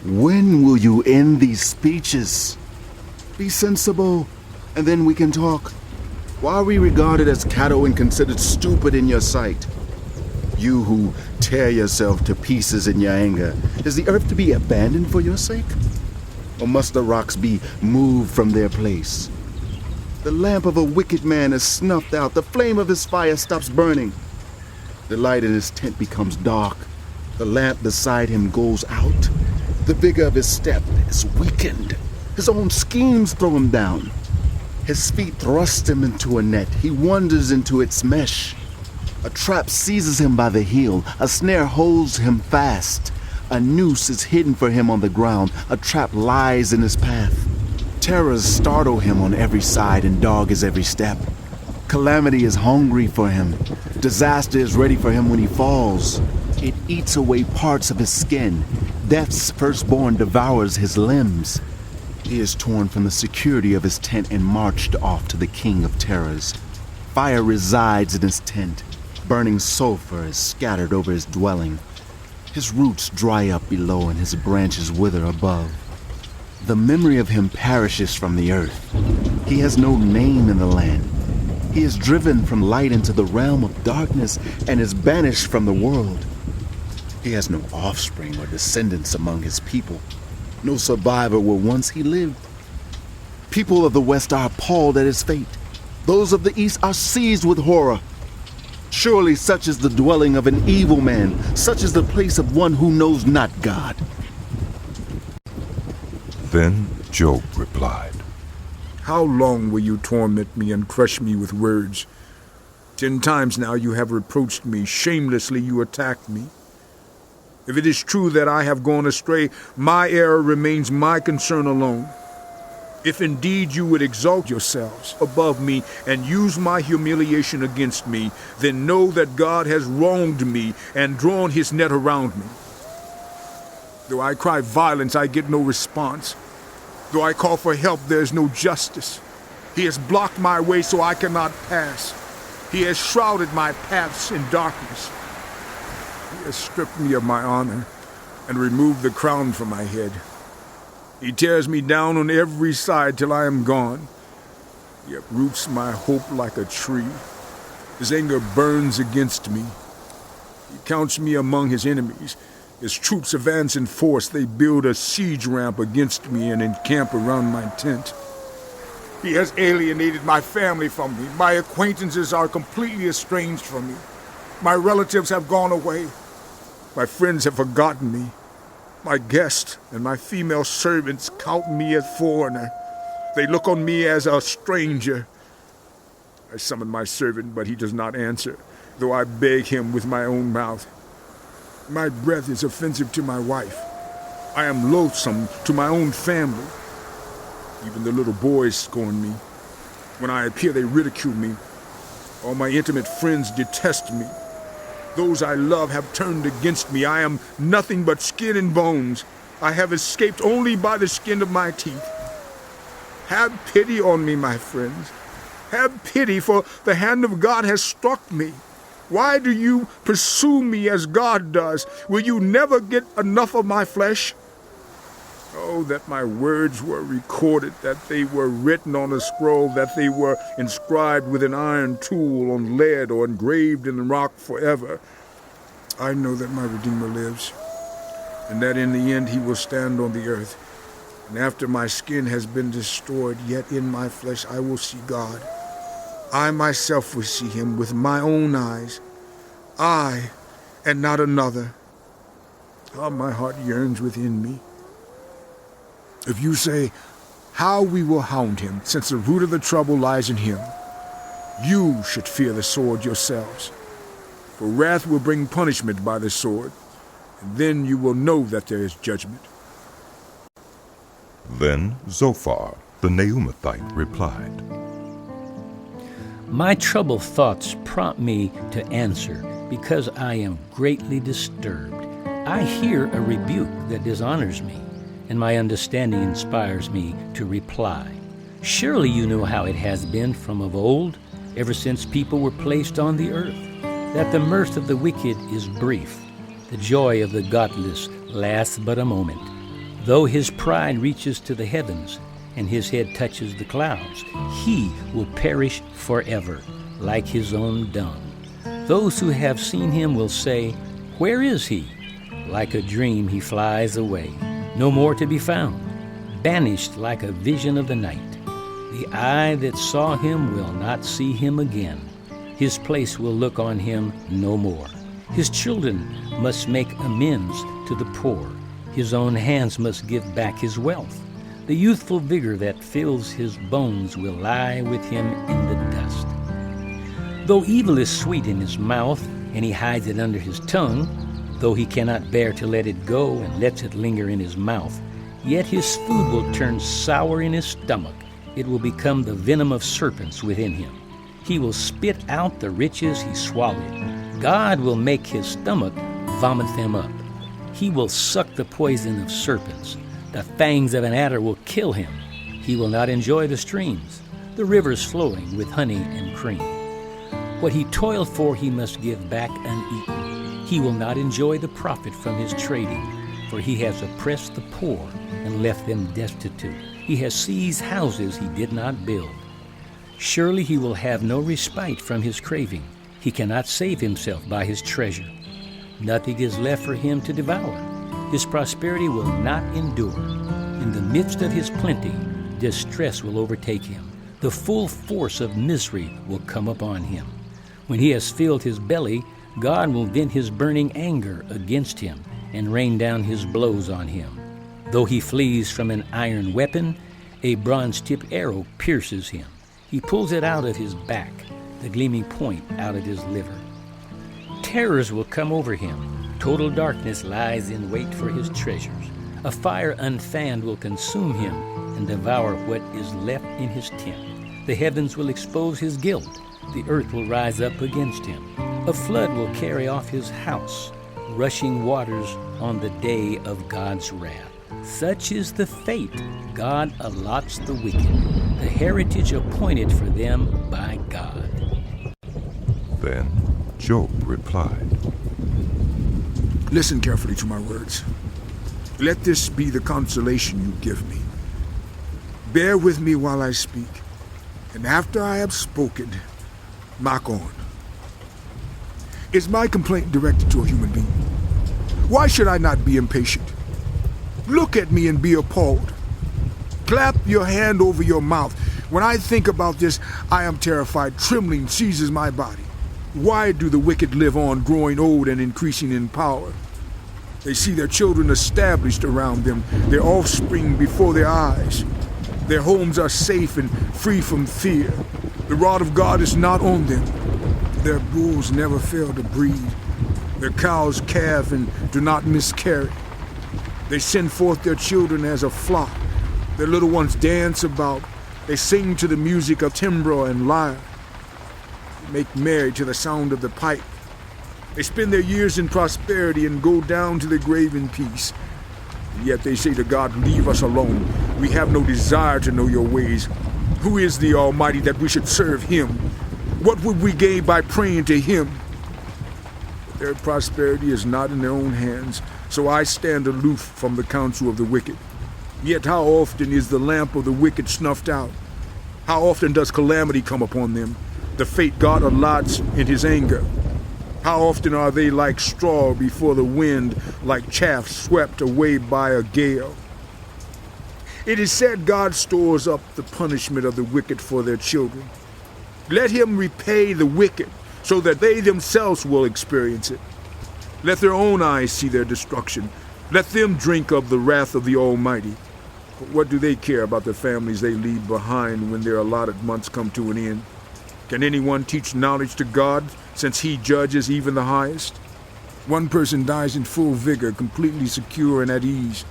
When will you end these speeches? Be sensible, and then we can talk. Why are we regarded as cattle and considered stupid in your sight? You who tear yourself to pieces in your anger, is the earth to be abandoned for your sake? Or must the rocks be moved from their place? The lamp of a wicked man is snuffed out, the flame of his fire stops burning. The light in his tent becomes dark, the lamp beside him goes out. The vigor of his step is weakened, his own schemes throw him down. His feet thrust him into a net, he wanders into its mesh. A trap seizes him by the heel, a snare holds him fast. A noose is hidden for him on the ground, a trap lies in his path. Terrors startle him on every side and dog his every step. Calamity is hungry for him. Disaster is ready for him when he falls. It eats away parts of his skin. Death's firstborn devours his limbs. He is torn from the security of his tent and marched off to the king of terrors. Fire resides in his tent. Burning sulfur is scattered over his dwelling. His roots dry up below and his branches wither above. The memory of him perishes from the earth. He has no name in the land. He is driven from light into the realm of darkness and is banished from the world. He has no offspring or descendants among his people. No survivor where once he lived. People of the West are appalled at his fate. Those of the East are seized with horror. Surely such is the dwelling of an evil man. Such is the place of one who knows not God. Then Job replied, How long will you torment me and crush me with words? 10 times now you have reproached me. Shamelessly you attacked me. If it is true that I have gone astray, my error remains my concern alone. If indeed you would exalt yourselves above me and use my humiliation against me, then know that God has wronged me and drawn his net around me. Though I cry violence, I get no response. Though I call for help, there is no justice. He has blocked my way so I cannot pass. He has shrouded my paths in darkness. He has stripped me of my honor and removed the crown from my head. He tears me down on every side till I am gone. He uproots my hope like a tree. His anger burns against me. He counts me among his enemies. His troops advance in force. They build a siege ramp against me and encamp around my tent. He has alienated my family from me. My acquaintances are completely estranged from me. My relatives have gone away. My friends have forgotten me. My guests and my female servants count me a foreigner. They look on me as a stranger. I summon my servant, but he does not answer, though I beg him with my own mouth. My breath is offensive to my wife. I am loathsome to my own family. Even the little boys scorn me. When I appear, they ridicule me. All my intimate friends detest me. Those I love have turned against me. I am nothing but skin and bones. I have escaped only by the skin of my teeth. Have pity on me, my friends. Have pity, for the hand of God has struck me. Why do you pursue me as God does? Will you never get enough of my flesh? Oh, that my words were recorded, that they were written on a scroll, that they were inscribed with an iron tool on lead or engraved in rock forever. I know that my Redeemer lives, and that in the end he will stand on the earth. And after my skin has been destroyed, yet in my flesh I will see God. I myself will see him with my own eyes. I, and not another. How my heart yearns within me. If you say, how we will hound him, since the root of the trouble lies in him, you should fear the sword yourselves. For wrath will bring punishment by the sword, and then you will know that there is judgment. Then Zophar the Naamathite replied, My troubled thoughts prompt me to answer, because I am greatly disturbed. I hear a rebuke that dishonors me. and my understanding inspires me to reply. Surely you know how it has been from of old, ever since people were placed on the earth, that the mirth of the wicked is brief, the joy of the godless lasts but a moment. Though his pride reaches to the heavens, and his head touches the clouds, he will perish forever, like his own dung. Those who have seen him will say, "Where is he?" Like a dream he flies away, no more to be found, banished like a vision of the night. The eye that saw him will not see him again. His place will look on him no more. His children must make amends to the poor. His own hands must give back his wealth. The youthful vigor that fills his bones will lie with him in the dust. Though evil is sweet in his mouth, and he hides it under his tongue, though he cannot bear to let it go and lets it linger in his mouth, yet his food will turn sour in his stomach. It will become the venom of serpents within him. He will spit out the riches he swallowed. God will make his stomach vomit them up. He will suck the poison of serpents. The fangs of an adder will kill him. He will not enjoy the streams, the rivers flowing with honey and cream. What he toiled for he must give back uneaten. He will not enjoy the profit from his trading, for he has oppressed the poor and left them destitute. He has seized houses he did not build. Surely he will have no respite from his craving. He cannot save himself by his treasure. Nothing is left for him to devour. His prosperity will not endure. In the midst of his plenty, distress will overtake him. The full force of misery will come upon him. When he has filled his belly, God will vent his burning anger against him and rain down his blows on him. Though he flees from an iron weapon, a bronze-tipped arrow pierces him. He pulls it out of his back, the gleaming point out of his liver. Terrors will come over him. Total darkness lies in wait for his treasures. A fire unfanned will consume him and devour what is left in his tent. The heavens will expose his guilt. The earth will rise up against him. A flood will carry off his house, rushing waters on the day of God's wrath. Such is the fate God allots the wicked, the heritage appointed for them by God. Then Job replied, Listen carefully to my words. Let this be the consolation you give me. Bear with me while I speak, and after I have spoken, mock on. Is my complaint directed to a human being? Why should I not be impatient? Look at me and be appalled. Clap your hand over your mouth. When I think about this, I am terrified. Trembling seizes my body. Why do the wicked live on, growing old and increasing in power? They see their children established around them, their offspring before their eyes. Their homes are safe and free from fear. The rod of God is not on them. Their bulls never fail to breed. Their cows calve and do not miscarry. They send forth their children as a flock. Their little ones dance about. They sing to the music of timbrel and lyre. They make merry to the sound of the pipe. They spend their years in prosperity and go down to the grave in peace. And yet they say to God, leave us alone. We have no desire to know your ways. Who is the Almighty that we should serve him? What would we gain by praying to him? But their prosperity is not in their own hands, so I stand aloof from the counsel of the wicked. Yet how often is the lamp of the wicked snuffed out? How often does calamity come upon them, the fate God allots in his anger? How often are they like straw before the wind, like chaff swept away by a gale? It is said God stores up the punishment of the wicked for their children. Let him repay the wicked, so that they themselves will experience it. Let their own eyes see their destruction. Let them drink of the wrath of the Almighty. But what do they care about the families they leave behind when their allotted months come to an end? Can anyone teach knowledge to God, since he judges even the highest? One person dies in full vigor, completely secure and at ease,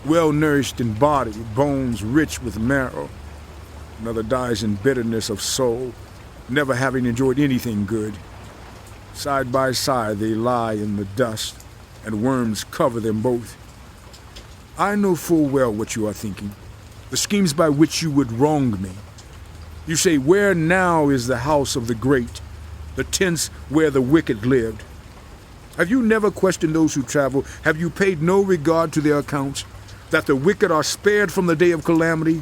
well-nourished in body, bones rich with marrow. Another dies in bitterness of soul, never having enjoyed anything good. Side by side they lie in the dust, and worms cover them both. I know full well what you are thinking, the schemes by which you would wrong me. You say, where now is the house of the great, the tents where the wicked lived? Have you never questioned those who travel? Have you paid no regard to their accounts? That the wicked are spared from the day of calamity?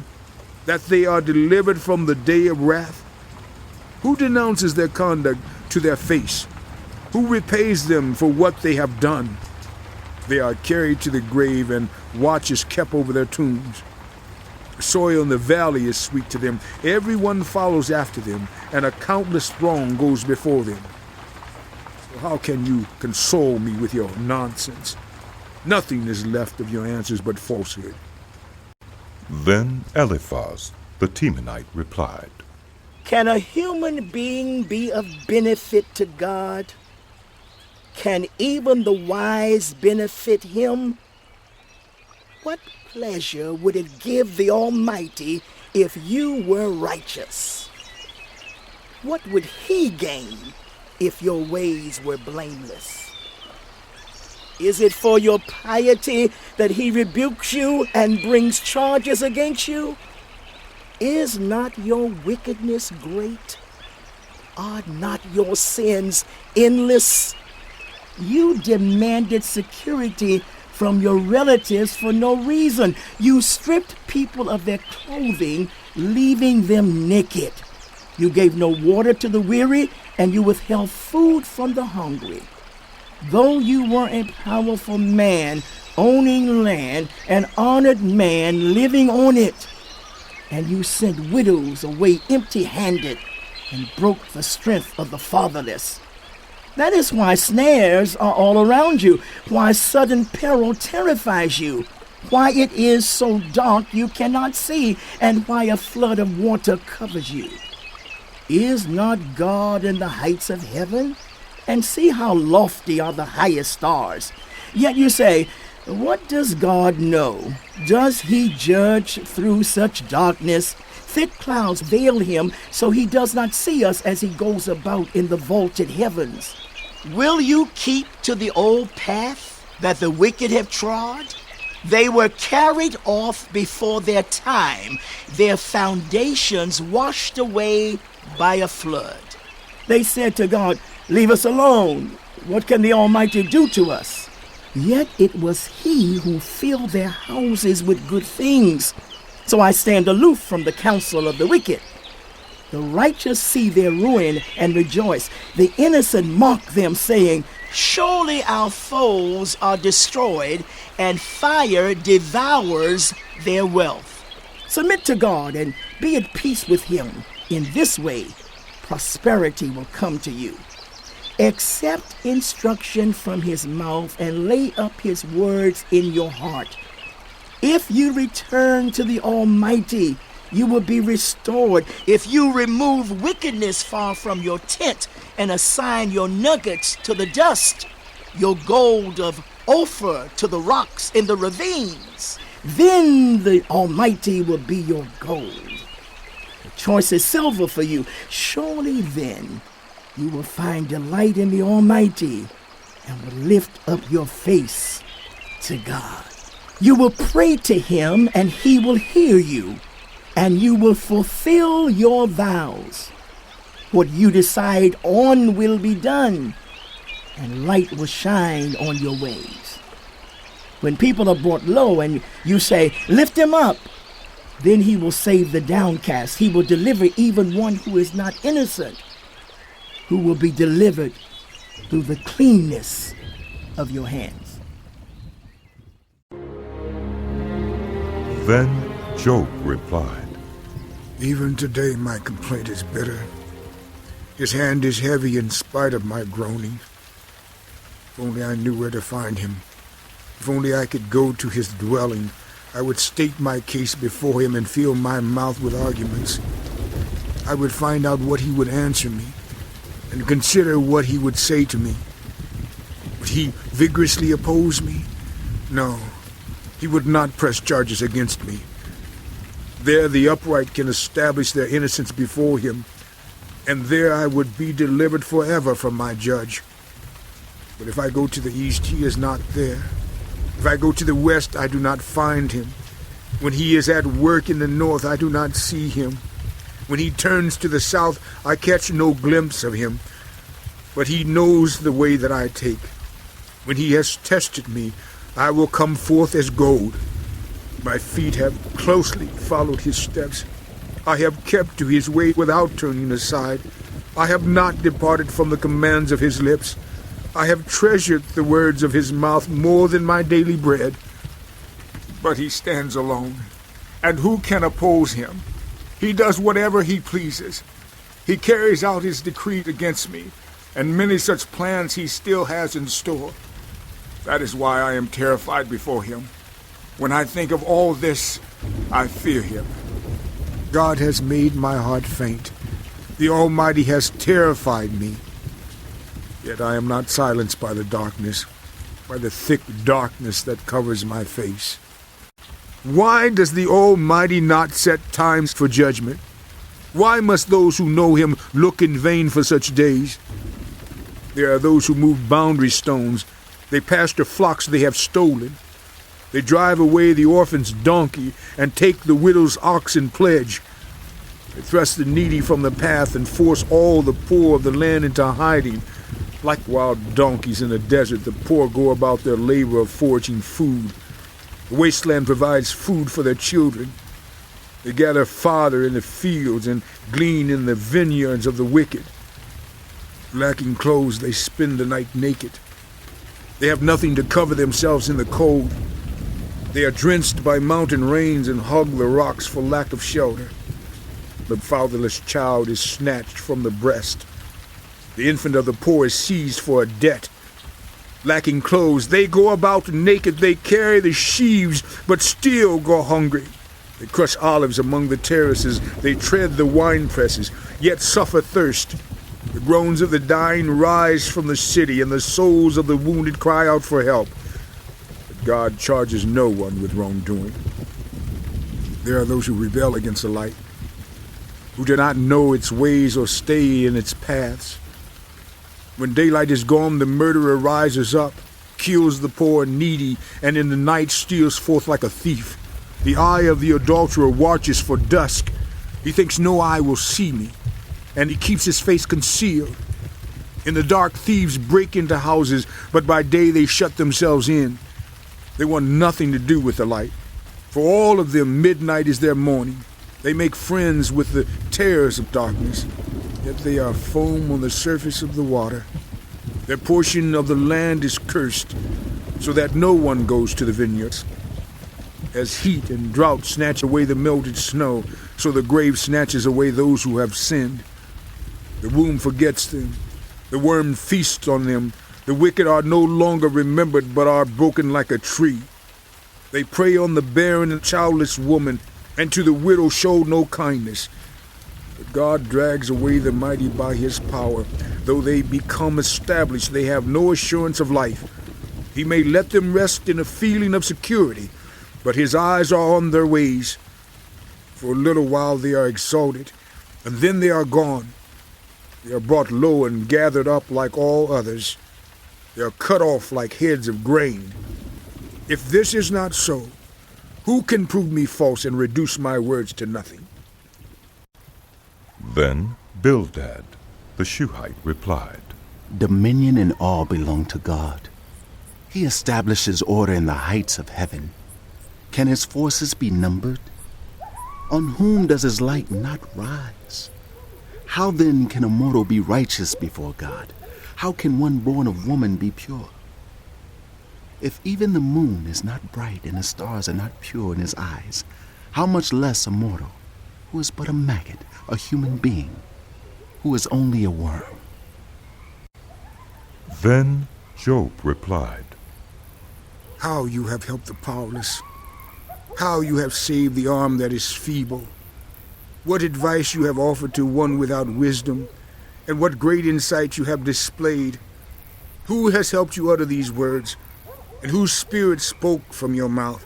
That they are delivered from the day of wrath? Who denounces their conduct to their face? Who repays them for what they have done? They are carried to the grave, and watch is kept over their tombs. The soil in the valley is sweet to them. Everyone follows after them, and a countless throng goes before them. So how can you console me with your nonsense? Nothing is left of your answers but falsehood. Then Eliphaz, the Temanite, replied, Can a human being be of benefit to God? Can even the wise benefit him? What pleasure would it give the Almighty if you were righteous? What would he gain if your ways were blameless? Is it for your piety that he rebukes you and brings charges against you? Is not your wickedness great? Are not your sins endless? You demanded security from your relatives for no reason. You stripped people of their clothing, leaving them naked. You gave no water to the weary, and you withheld food from the hungry. Though you were a powerful man, owning land, an honored man living on it, and you sent widows away empty-handed and broke the strength of the fatherless. That is why snares are all around you, why sudden peril terrifies you, why it is so dark you cannot see, and why a flood of water covers you. Is not God in the heights of heaven? And see how lofty are the highest stars. Yet you say, what does God know? Does he judge through such darkness? Thick clouds veil him, so he does not see us as he goes about in the vaulted heavens. Will you keep to the old path that the wicked have trod? They were carried off before their time, their foundations washed away by a flood. They said to God, leave us alone. What can the Almighty do to us? Yet it was he who filled their houses with good things. So I stand aloof from the counsel of the wicked. The righteous see their ruin and rejoice. The innocent mock them, saying, surely our foes are destroyed, and fire devours their wealth. Submit to God and be at peace with him. In this way, prosperity will come to you. Accept instruction from his mouth and lay up his words in your heart. If you return to the Almighty, you will be restored. If you remove wickedness far from your tent and assign your nuggets to the dust, your gold of Ophir to the rocks in the ravines, then the Almighty will be your gold. The choicest silver for you. Surely then you will find delight in the Almighty and will lift up your face to God. You will pray to him and he will hear you, and you will fulfill your vows. What you decide on will be done, and light will shine on your ways. When people are brought low and you say, lift him up, then he will save the downcast. He will deliver even one who is not innocent, who will be delivered through the cleanness of your hands. Then Job replied, Even today my complaint is bitter. His hand is heavy in spite of my groaning. If only I knew where to find him. If only I could go to his dwelling, I would state my case before him and fill my mouth with arguments. I would find out what he would answer me, and consider what he would say to me. Would he vigorously oppose me? No, he would not press charges against me. There the upright can establish their innocence before him, and there I would be delivered forever from my judge. But if I go to the east, he is not there. If I go to the west, I do not find him. When he is at work in the north, I do not see him. When he turns to the south, I catch no glimpse of him. But he knows the way that I take. When he has tested me, I will come forth as gold. My feet have closely followed his steps. I have kept to his way without turning aside. I have not departed from the commands of his lips. I have treasured the words of his mouth more than my daily bread. But he stands alone, and who can oppose him? He does whatever he pleases. He carries out his decree against me, and many such plans he still has in store. That is why I am terrified before him. When I think of all this, I fear him. God has made my heart faint. The Almighty has terrified me. Yet I am not silenced by the darkness, by the thick darkness that covers my face. Why does the Almighty not set times for judgment? Why must those who know him look in vain for such days? There are those who move boundary stones. They pasture flocks they have stolen. They drive away the orphan's donkey and take the widow's ox in pledge. They thrust the needy from the path and force all the poor of the land into hiding. Like wild donkeys in the desert, the poor go about their labor of foraging food. The wasteland provides food for their children. They gather fodder in the fields and glean in the vineyards of the wicked. Lacking clothes, they spend the night naked. They have nothing to cover themselves in the cold. They are drenched by mountain rains and hug the rocks for lack of shelter. The fatherless child is snatched from the breast. The infant of the poor is seized for a debt. Lacking clothes, they go about naked. They carry the sheaves, but still go hungry. They crush olives among the terraces. They tread the wine presses, yet suffer thirst. The groans of the dying rise from the city, and the souls of the wounded cry out for help. But God charges no one with wrongdoing. There are those who rebel against the light, who do not know its ways or stay in its paths. When daylight is gone, the murderer rises up, kills the poor and needy, and in the night steals forth like a thief. The eye of the adulterer watches for dusk. He thinks no eye will see me, and he keeps his face concealed. In the dark, thieves break into houses, but by day they shut themselves in. They want nothing to do with the light. For all of them, midnight is their morning. They make friends with the terrors of darkness, yet they are foam on the surface of the water. Their portion of the land is cursed, so that no one goes to the vineyards. As heat and drought snatch away the melted snow, so the grave snatches away those who have sinned. The womb forgets them. The worm feasts on them. The wicked are no longer remembered, but are broken like a tree. They prey on the barren and childless woman, and to the widow show no kindness. But God drags away the mighty by his power. Though they become established, they have no assurance of life. He may let them rest in a feeling of security, but his eyes are on their ways. For a little while they are exalted, and then they are gone. They are brought low and gathered up like all others. They are cut off like heads of grain. If this is not so, who can prove me false and reduce my words to nothing? Then Bildad, the Shuhite, replied, Dominion and awe belong to God. He establishes order in the heights of heaven. Can his forces be numbered? On whom does his light not rise? How then can a mortal be righteous before God? How can one born of woman be pure? If even the moon is not bright and the stars are not pure in his eyes, how much less a mortal, who is but a maggot, a human being, who is only a worm? Then Job replied, How you have helped the powerless. How you have saved the arm that is feeble. What advice you have offered to one without wisdom, and what great insight you have displayed. Who has helped you utter these words, and whose spirit spoke from your mouth?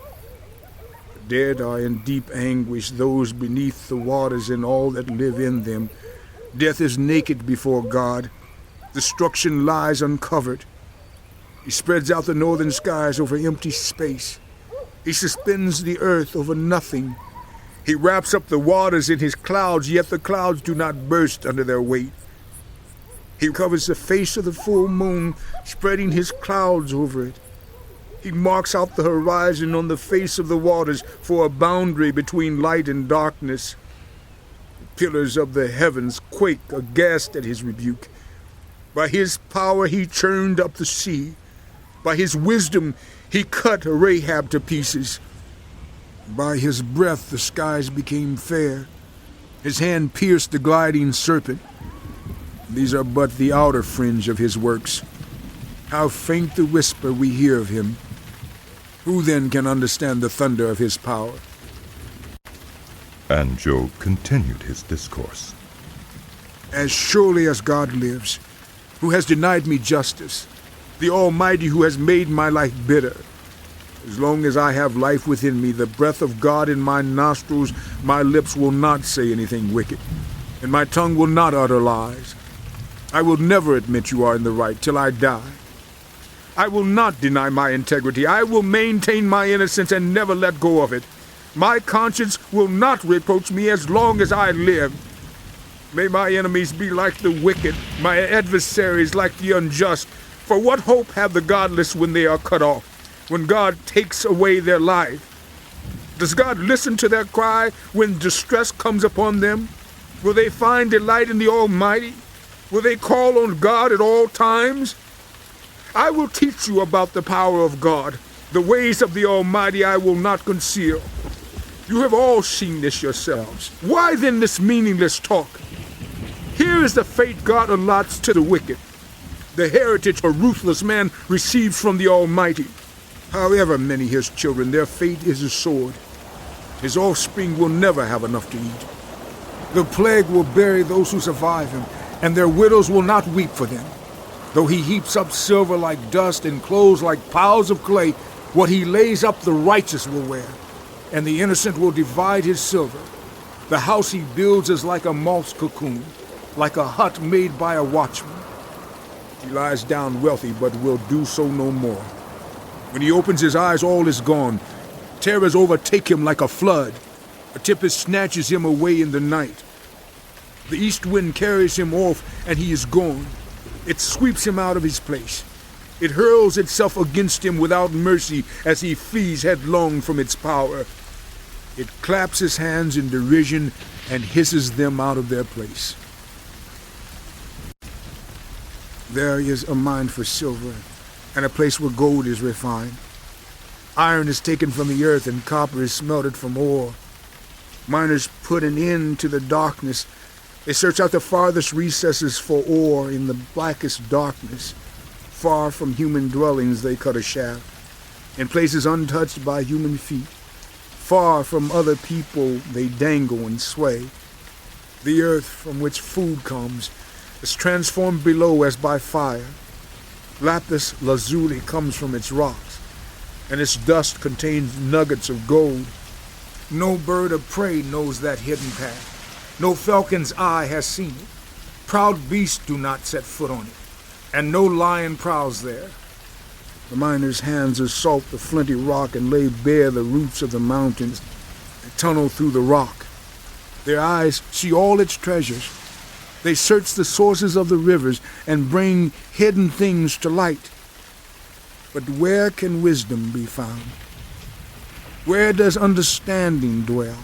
The dead are in deep anguish, those beneath the waters and all that live in them. Death is naked before God. Destruction lies uncovered. He spreads out the northern skies over empty space. He suspends the earth over nothing. He wraps up the waters in his clouds, yet the clouds do not burst under their weight. He covers the face of the full moon, spreading his clouds over it. He marks out the horizon on the face of the waters for a boundary between light and darkness. The pillars of the heavens quake aghast at his rebuke. By his power he churned up the sea. By his wisdom he cut Rahab to pieces. By his breath the skies became fair. His hand pierced the gliding serpent. These are but the outer fringe of his works. How faint the whisper we hear of him. Who then can understand the thunder of his power? And Job continued his discourse. As surely as God lives, who has denied me justice, the Almighty who has made my life bitter. As long as I have life within me, the breath of God in my nostrils, my lips will not say anything wicked, and my tongue will not utter lies. I will never admit you are in the right till I die. I will not deny my integrity. I will maintain my innocence and never let go of it. My conscience will not reproach me as long as I live. May my enemies be like the wicked, my adversaries like the unjust. For what hope have the godless when they are cut off, when God takes away their life? Does God listen to their cry when distress comes upon them? Will they find delight in the Almighty? Will they call on God at all times? I will teach you about the power of God. The ways of the Almighty I will not conceal. You have all seen this yourselves. Why then this meaningless talk? Here is the fate God allots to the wicked, the heritage a ruthless man receives from the Almighty. However many his children, their fate is a sword. His offspring will never have enough to eat. The plague will bury those who survive him, and their widows will not weep for them. Though he heaps up silver like dust and clothes like piles of clay, what he lays up the righteous will wear, and the innocent will divide his silver. The house he builds is like a moth's cocoon, like a hut made by a watchman. He lies down wealthy, but will do so no more. When he opens his eyes, all is gone. Terrors overtake him like a flood. A tempest snatches him away in the night. The east wind carries him off, and he is gone. It sweeps him out of his place. It hurls itself against him without mercy as he flees headlong from its power. It claps his hands in derision and hisses them out of their place. There is a mine for silver, and a place where gold is refined. Iron is taken from the earth, and copper is smelted from ore. Miners put an end to the darkness. They search out the farthest recesses for ore in the blackest darkness. Far from human dwellings they cut a shaft, in places untouched by human feet. Far from other people they dangle and sway. The earth from which food comes is transformed below as by fire. Lapis lazuli comes from its rocks, and its dust contains nuggets of gold. No bird of prey knows that hidden path. No falcon's eye has seen it. Proud beasts do not set foot on it, and no lion prowls there. The miners' hands assault the flinty rock and lay bare the roots of the mountains. They tunnel through the rock. Their eyes see all its treasures. They search the sources of the rivers and bring hidden things to light. But where can wisdom be found? Where does understanding dwell?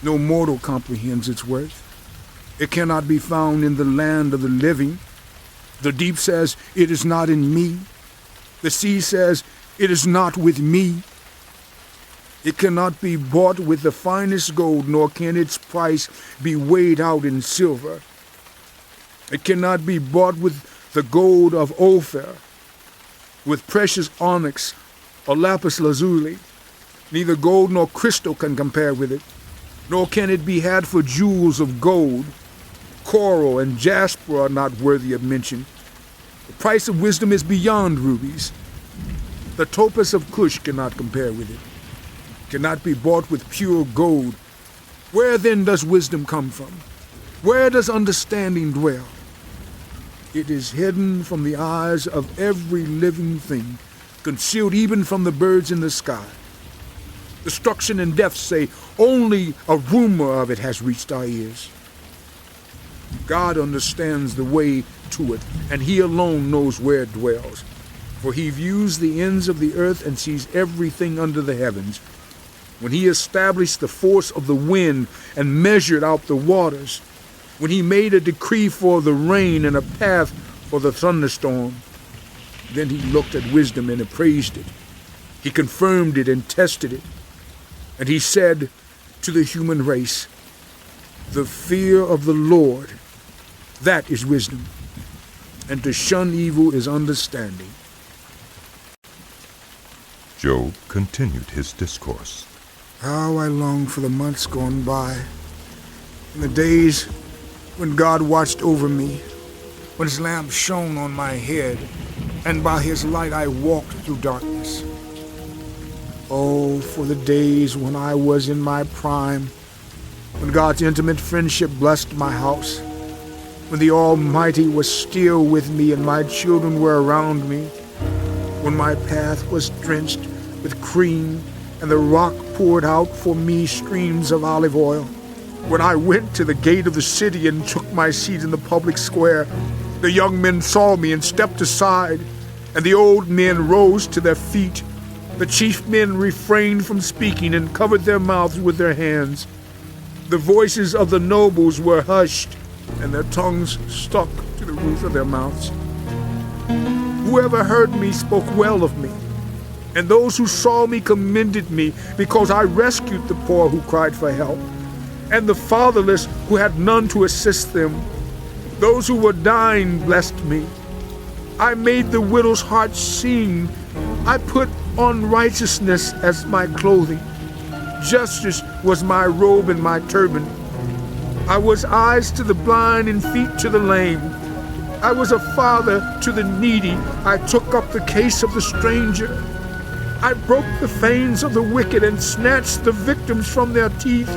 No mortal comprehends its worth. It cannot be found in the land of the living. The deep says, "It is not in me." The sea says, "It is not with me." It cannot be bought with the finest gold, nor can its price be weighed out in silver. It cannot be bought with the gold of Ophir, with precious onyx or lapis lazuli. Neither gold nor crystal can compare with it, nor can it be had for jewels of gold. Coral and jasper are not worthy of mention. The price of wisdom is beyond rubies. The topaz of Cush cannot compare with it, cannot be bought with pure gold. Where then does wisdom come from? Where does understanding dwell? It is hidden from the eyes of every living thing, concealed even from the birds in the sky. Destruction and death say only a rumor of it has reached our ears. God understands the way to it, and he alone knows where it dwells. For he views the ends of the earth and sees everything under the heavens. When he established the force of the wind and measured out the waters, when he made a decree for the rain and a path for the thunderstorm, then he looked at wisdom and appraised it. He confirmed it and tested it. And he said to the human race, "The fear of the Lord, that is wisdom, and to shun evil is understanding." Job continued his discourse. How I long for the months gone by, and the days when God watched over me, when his lamp shone on my head, and by his light I walked through darkness. Oh, for the days when I was in my prime, when God's intimate friendship blessed my house, when the Almighty was still with me and my children were around me, when my path was drenched with cream and the rock poured out for me streams of olive oil, when I went to the gate of the city and took my seat in the public square, the young men saw me and stepped aside, and the old men rose to their feet. The chief men refrained from speaking and covered their mouths with their hands. The voices of the nobles were hushed, and their tongues stuck to the roof of their mouths. Whoever heard me spoke well of me, and those who saw me commended me, because I rescued the poor who cried for help, and the fatherless who had none to assist them. Those who were dying blessed me. I made the widow's heart sing. I put on righteousness as my clothing. Justice was my robe and my turban. I was eyes to the blind and feet to the lame. I was a father to the needy. I took up the case of the stranger. I broke the fangs of the wicked and snatched the victims from their teeth.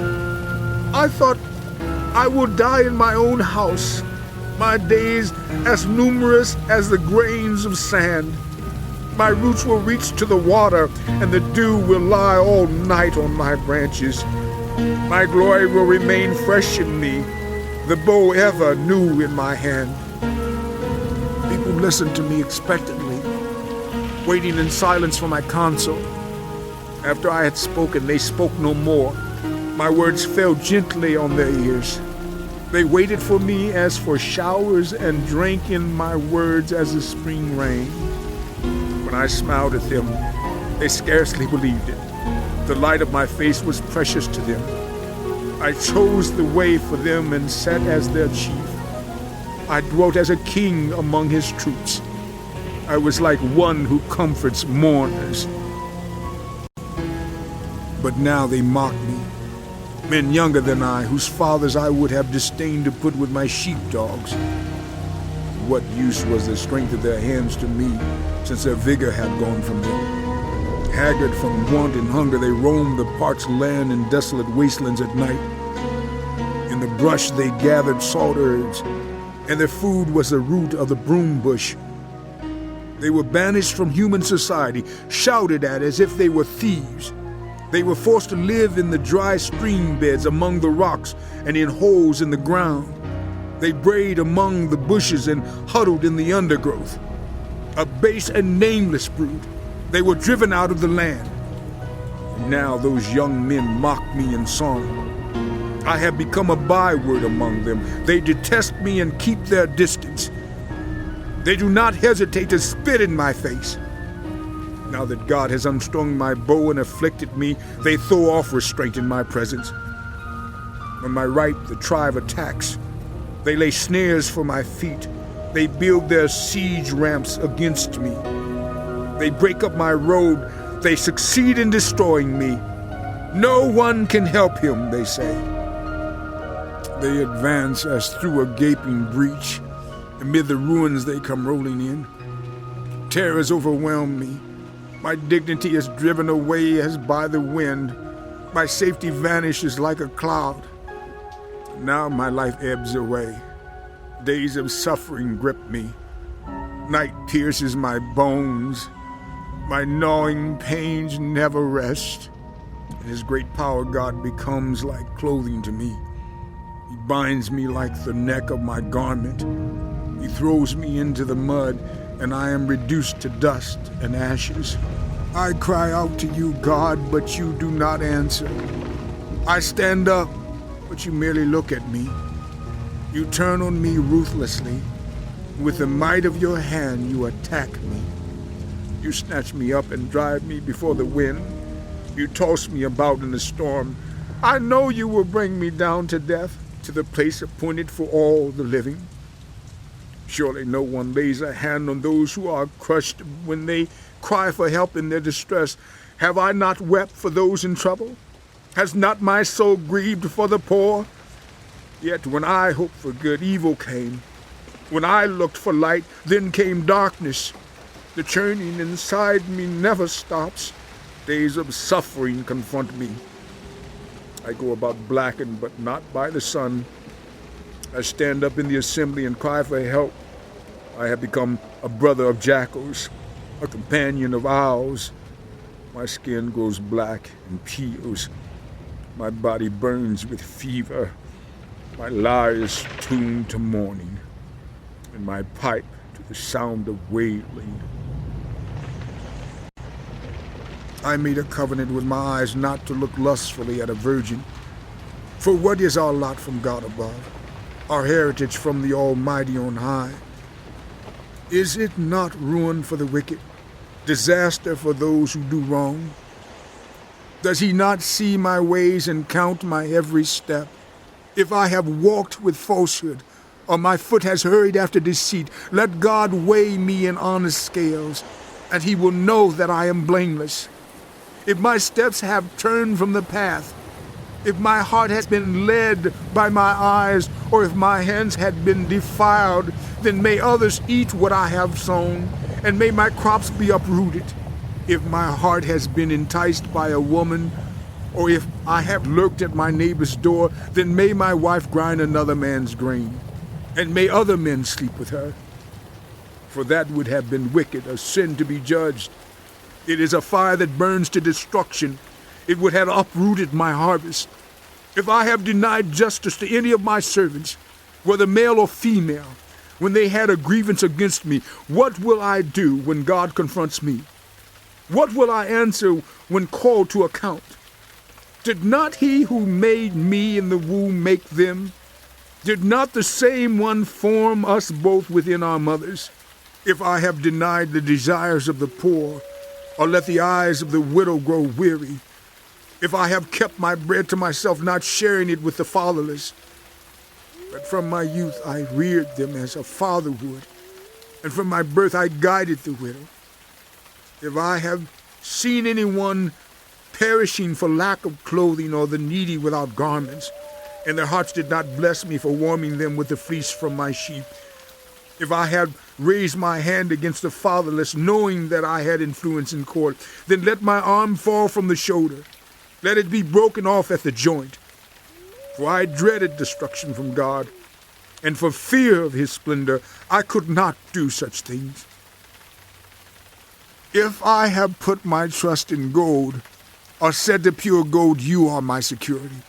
I thought, I will die in my own house, my days as numerous as the grains of sand. My roots will reach to the water, and the dew will lie all night on my branches. My glory will remain fresh in me, the bow ever new in my hand. People listened to me expectantly, waiting in silence for my counsel. After I had spoken, they spoke no more. My words fell gently on their ears. They waited for me as for showers and drank in my words as the spring rain. When I smiled at them, they scarcely believed it. The light of my face was precious to them. I chose the way for them and sat as their chief. I dwelt as a king among his troops. I was like one who comforts mourners. But now they mock me. Men younger than I, whose fathers I would have disdained to put with my sheepdogs. What use was the strength of their hands to me, since their vigor had gone from them? Haggard from want and hunger, they roamed the parched land and desolate wastelands at night. In the brush they gathered salt herbs, and their food was the root of the broom bush. They were banished from human society, shouted at as if they were thieves. They were forced to live in the dry stream beds among the rocks and in holes in the ground. They brayed among the bushes and huddled in the undergrowth. A base and nameless brood, they were driven out of the land. And now those young men mock me in song. I have become a byword among them. They detest me and keep their distance. They do not hesitate to spit in my face. Now that God has unstrung my bow and afflicted me, they throw off restraint in my presence. On my right, the tribe attacks. They lay snares for my feet. They build their siege ramps against me. They break up my road. They succeed in destroying me. No one can help him, they say. They advance as through a gaping breach. Amid the ruins they come rolling in. Terrors overwhelm me. My dignity is driven away as by the wind. My safety vanishes like a cloud. Now my life ebbs away. Days of suffering grip me. Night pierces my bones. My gnawing pains never rest. In his great power, God becomes like clothing to me. He binds me like the neck of my garment. He throws me into the mud, and I am reduced to dust and ashes. I cry out to you, God, but you do not answer. I stand up, but you merely look at me. You turn on me ruthlessly. With the might of your hand, you attack me. You snatch me up and drive me before the wind. You toss me about in the storm. I know you will bring me down to death, to the place appointed for all the living. Surely no one lays a hand on those who are crushed when they cry for help in their distress. Have I not wept for those in trouble? Has not my soul grieved for the poor? Yet when I hoped for good, evil came. When I looked for light, then came darkness. The churning inside me never stops. Days of suffering confront me. I go about blackened, but not by the sun. I stand up in the assembly and cry for help. I have become a brother of jackals, a companion of owls. My skin grows black and peels. My body burns with fever. My lyre is tuned to mourning, and my pipe to the sound of wailing. I made a covenant with my eyes not to look lustfully at a virgin. For what is our lot from God above, our heritage from the Almighty on high? Is it not ruin for the wicked, disaster for those who do wrong? Does he not see my ways and count my every step? If I have walked with falsehood, or my foot has hurried after deceit, let God weigh me in honest scales, and he will know that I am blameless. If my steps have turned from the path, if my heart has been led by my eyes, or if my hands had been defiled, then may others eat what I have sown, and may my crops be uprooted. If my heart has been enticed by a woman, or if I have lurked at my neighbor's door, then may my wife grind another man's grain, and may other men sleep with her. For that would have been wicked, a sin to be judged. It is a fire that burns to destruction. It would have uprooted my harvest. If I have denied justice to any of my servants, whether male or female, when they had a grievance against me, what will I do when God confronts me? What will I answer when called to account? Did not he who made me in the womb make them? Did not the same one form us both within our mothers? If I have denied the desires of the poor, or let the eyes of the widow grow weary, if I have kept my bread to myself, not sharing it with the fatherless, but from my youth I reared them as a father would, and from my birth I guided the widow. If I have seen anyone perishing for lack of clothing, or the needy without garments, and their hearts did not bless me for warming them with the fleece from my sheep, if I had raised my hand against the fatherless, knowing that I had influence in court, then let my arm fall from the shoulder. Let it be broken off at the joint. For I dreaded destruction from God, and for fear of his splendor, I could not do such things. If I have put my trust in gold, or said to pure gold, you are my security.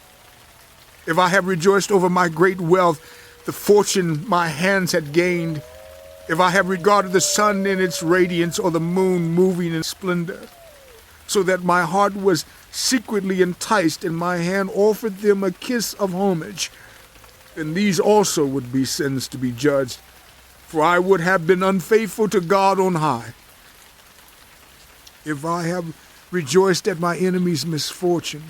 If I have rejoiced over my great wealth, the fortune my hands had gained, if I have regarded the sun in its radiance, or the moon moving in splendor, so that my heart was secretly enticed and my hand offered them a kiss of homage, then these also would be sins to be judged, for I would have been unfaithful to God on high. If I have rejoiced at my enemies' misfortune,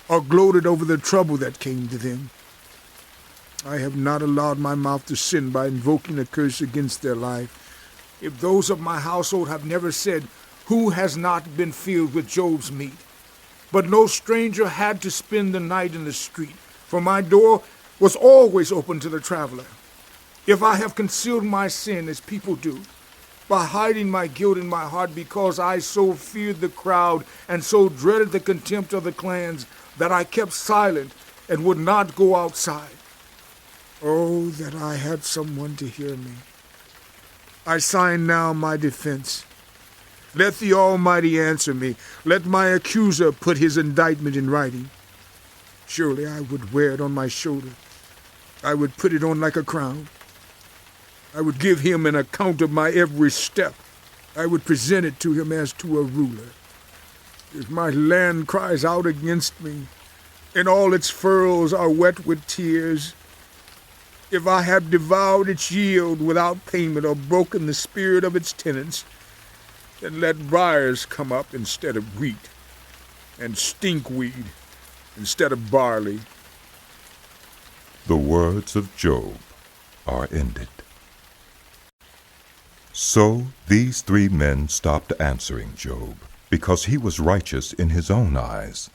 or gloated over the trouble that came to them, I have not allowed my mouth to sin by invoking a curse against their life. If those of my household have never said, who has not been filled with Job's meat? But no stranger had to spend the night in the street, for my door was always open to the traveler. If I have concealed my sin as people do, by hiding my guilt in my heart because I so feared the crowd and so dreaded the contempt of the clans that I kept silent and would not go outside. Oh, that I had someone to hear me. I sign now my defense. Let the Almighty answer me. Let my accuser put his indictment in writing. Surely I would wear it on my shoulder. I would put it on like a crown. I would give him an account of my every step. I would present it to him as to a ruler. If my land cries out against me, and all its furrows are wet with tears, if I have devoured its yield without payment or broken the spirit of its tenants, then let briars come up instead of wheat, and stinkweed instead of barley. The words of Job are ended. So these 3 men stopped answering Job, because he was righteous in his own eyes.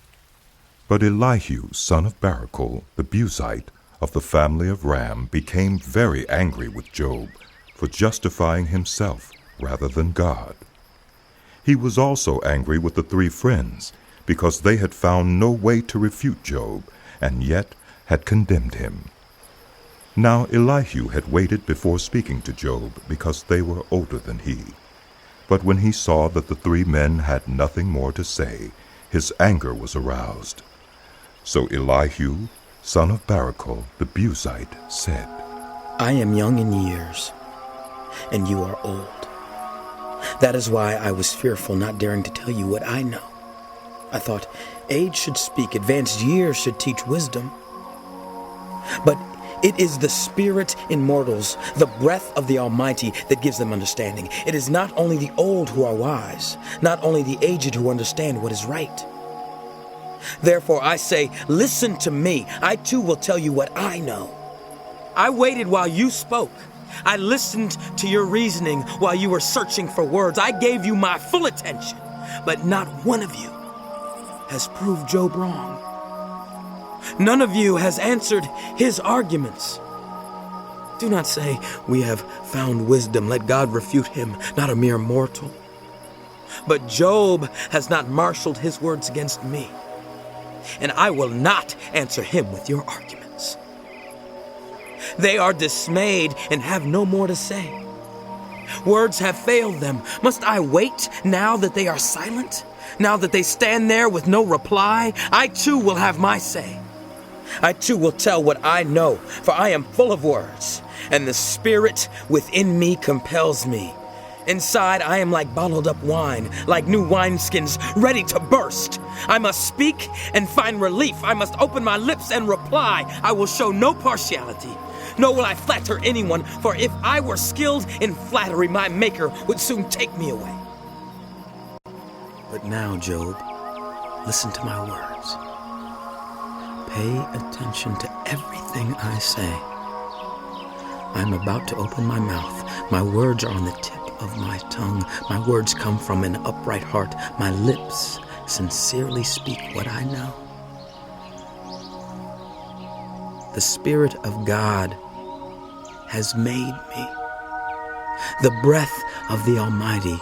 But Elihu, son of Barachel, the Buzite, of the family of Ram, became very angry with Job for justifying himself rather than God. He was also angry with the 3 friends, because they had found no way to refute Job, and yet had condemned him. Now Elihu had waited before speaking to Job, because they were older than he. But when he saw that the 3 men had nothing more to say, his anger was aroused. So Elihu, son of Barachel, the Buzite, said, I am young in years, and you are old. That is why I was fearful, not daring to tell you what I know. I thought age should speak, advanced years should teach wisdom. But it is the spirit in mortals, the breath of the Almighty, that gives them understanding. It is not only the old who are wise, not only the aged who understand what is right. Therefore I say, listen to me. I too will tell you what I know. I waited while you spoke. I listened to your reasoning while you were searching for words. I gave you my full attention, but not one of you has proved Job wrong. None of you has answered his arguments. Do not say, we have found wisdom. Let God refute him, not a mere mortal. But Job has not marshaled his words against me, and I will not answer him with your arguments. They are dismayed and have no more to say. Words have failed them. Must I wait now that they are silent? Now that they stand there with no reply? I too will have my say. I too will tell what I know, for I am full of words, and the spirit within me compels me. Inside I am like bottled up wine, like new wineskins ready to burst. I must speak and find relief. I must open my lips and reply. I will show no partiality, nor will I flatter anyone, for if I were skilled in flattery, my Maker would soon take me away. But now, Job, listen to my words. Pay attention to everything I say. I'm about to open my mouth. My words are on the tip of my tongue. My words come from an upright heart. My lips sincerely speak what I know. The Spirit of God has made me. The breath of the Almighty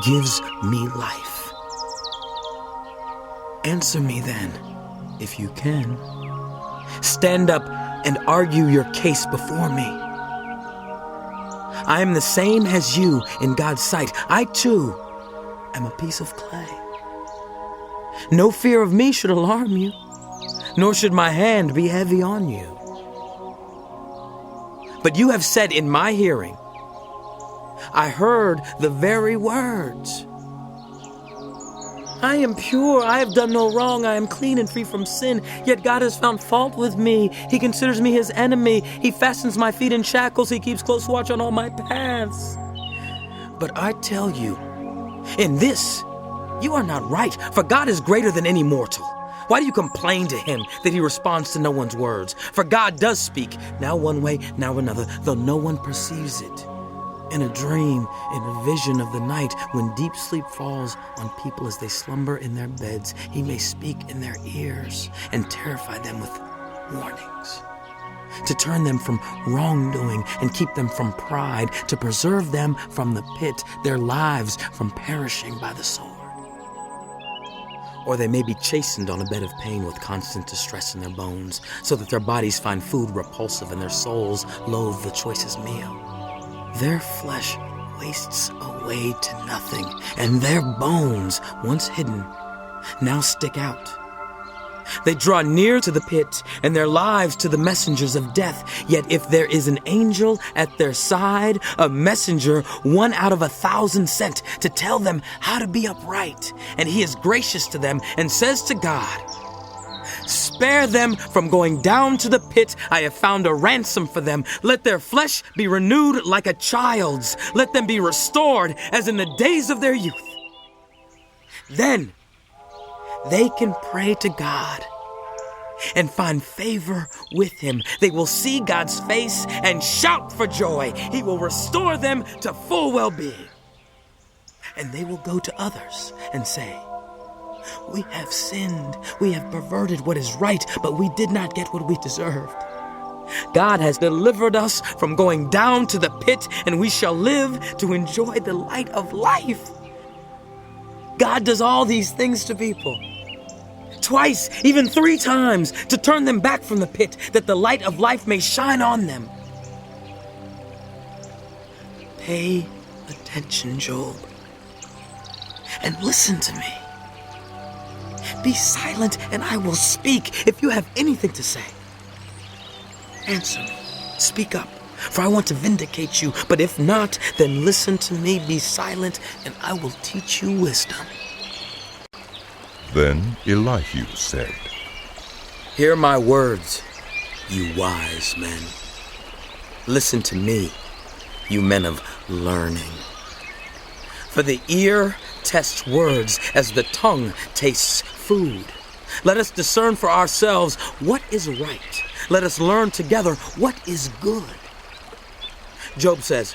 gives me life. Answer me then, if you can. Stand up and argue your case before me. I am the same as you in God's sight. I too am a piece of clay. No fear of me should alarm you, nor should my hand be heavy on you. But you have said in my hearing, I heard the very words. I am pure, I have done no wrong, I am clean and free from sin, yet God has found fault with me. He considers me his enemy. He fastens my feet in shackles. He keeps close watch on all my paths. But I tell you, in this, you are not right, for God is greater than any mortal. Why do you complain to him that he responds to no one's words? For God does speak, now one way, now another, though no one perceives it. In a dream, in a vision of the night, when deep sleep falls on people as they slumber in their beds, he may speak in their ears and terrify them with warnings, to turn them from wrongdoing and keep them from pride, to preserve them from the pit, their lives from perishing by the sword. Or they may be chastened on a bed of pain with constant distress in their bones, so that their bodies find food repulsive and their souls loathe the choicest meal. Their flesh wastes away to nothing, and their bones, once hidden, now stick out. They draw near to the pit, and their lives to the messengers of death. Yet if there is an angel at their side, a messenger, 1 out of 1,000 sent to tell them how to be upright, and he is gracious to them and says to God, "Spare them from going down to the pit. I have found a ransom for them. Let their flesh be renewed like a child's. Let them be restored as in the days of their youth." Then they can pray to God and find favor with him. They will see God's face and shout for joy. He will restore them to full well-being. And they will go to others and say, "We have sinned. We have perverted what is right, but we did not get what we deserved. God has delivered us from going down to the pit, and we shall live to enjoy the light of life." God does all these things to people. Twice, even 3 times, to turn them back from the pit, that the light of life may shine on them. Pay attention, Job, and listen to me. Be silent, and I will speak. If you have anything to say, answer me. Speak up, for I want to vindicate you. But if not, then listen to me. Be silent, and I will teach you wisdom. Then Elihu said, Hear my words, you wise men. Listen to me, you men of learning. For the ear tests words as the tongue tastes food. Let us discern for ourselves what is right. Let us learn together what is good. Job says,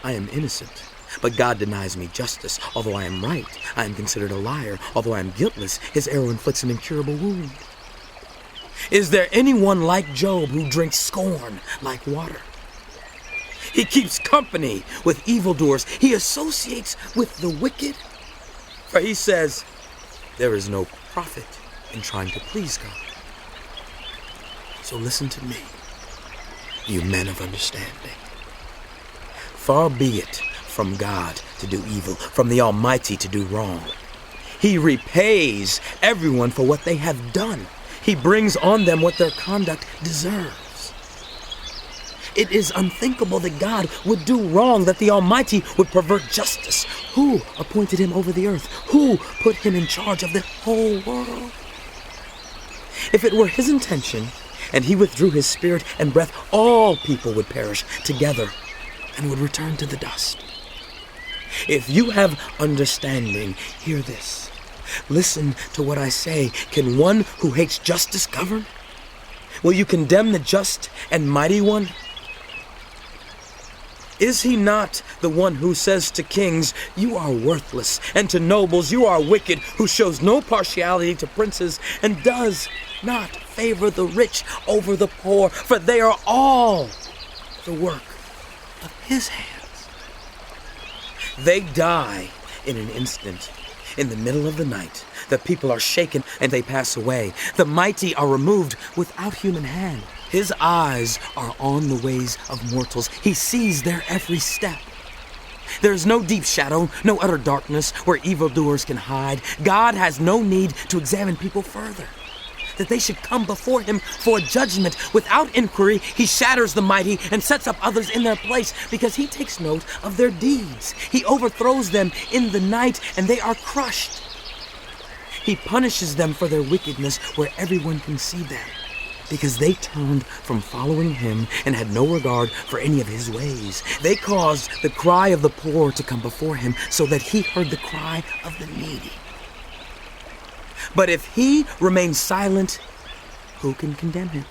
I am innocent, but God denies me justice. Although I am right, I am considered a liar. Although I am guiltless, his arrow inflicts an incurable wound. Is there anyone like Job who drinks scorn like water? He keeps company with evildoers. He associates with the wicked. For he says, there is no profit in trying to please God. So listen to me, you men of understanding. Far be it from God to do evil, from the Almighty to do wrong. He repays everyone for what they have done. He brings on them what their conduct deserves. It is unthinkable that God would do wrong, that the Almighty would pervert justice. Who appointed him over the earth? Who put him in charge of the whole world? If it were his intention, and he withdrew his spirit and breath, all people would perish together and would return to the dust. If you have understanding, hear this. Listen to what I say. Can one who hates justice govern? Will you condemn the just and mighty one? Is he not the one who says to kings, you are worthless, and to nobles, you are wicked, who shows no partiality to princes, and does not favor the rich over the poor, for they are all the work of his hands? They die in an instant. In the middle of the night, the people are shaken and they pass away. The mighty are removed without human hand. His eyes are on the ways of mortals. He sees their every step. There is no deep shadow, no utter darkness where evildoers can hide. God has no need to examine people further, that they should come before him for judgment. Without inquiry, he shatters the mighty and sets up others in their place, because he takes note of their deeds. He overthrows them in the night, and they are crushed. He punishes them for their wickedness where everyone can see them, because they turned from following him and had no regard for any of his ways. They caused the cry of the poor to come before him, so that he heard the cry of the needy. But if he remains silent, who can condemn him?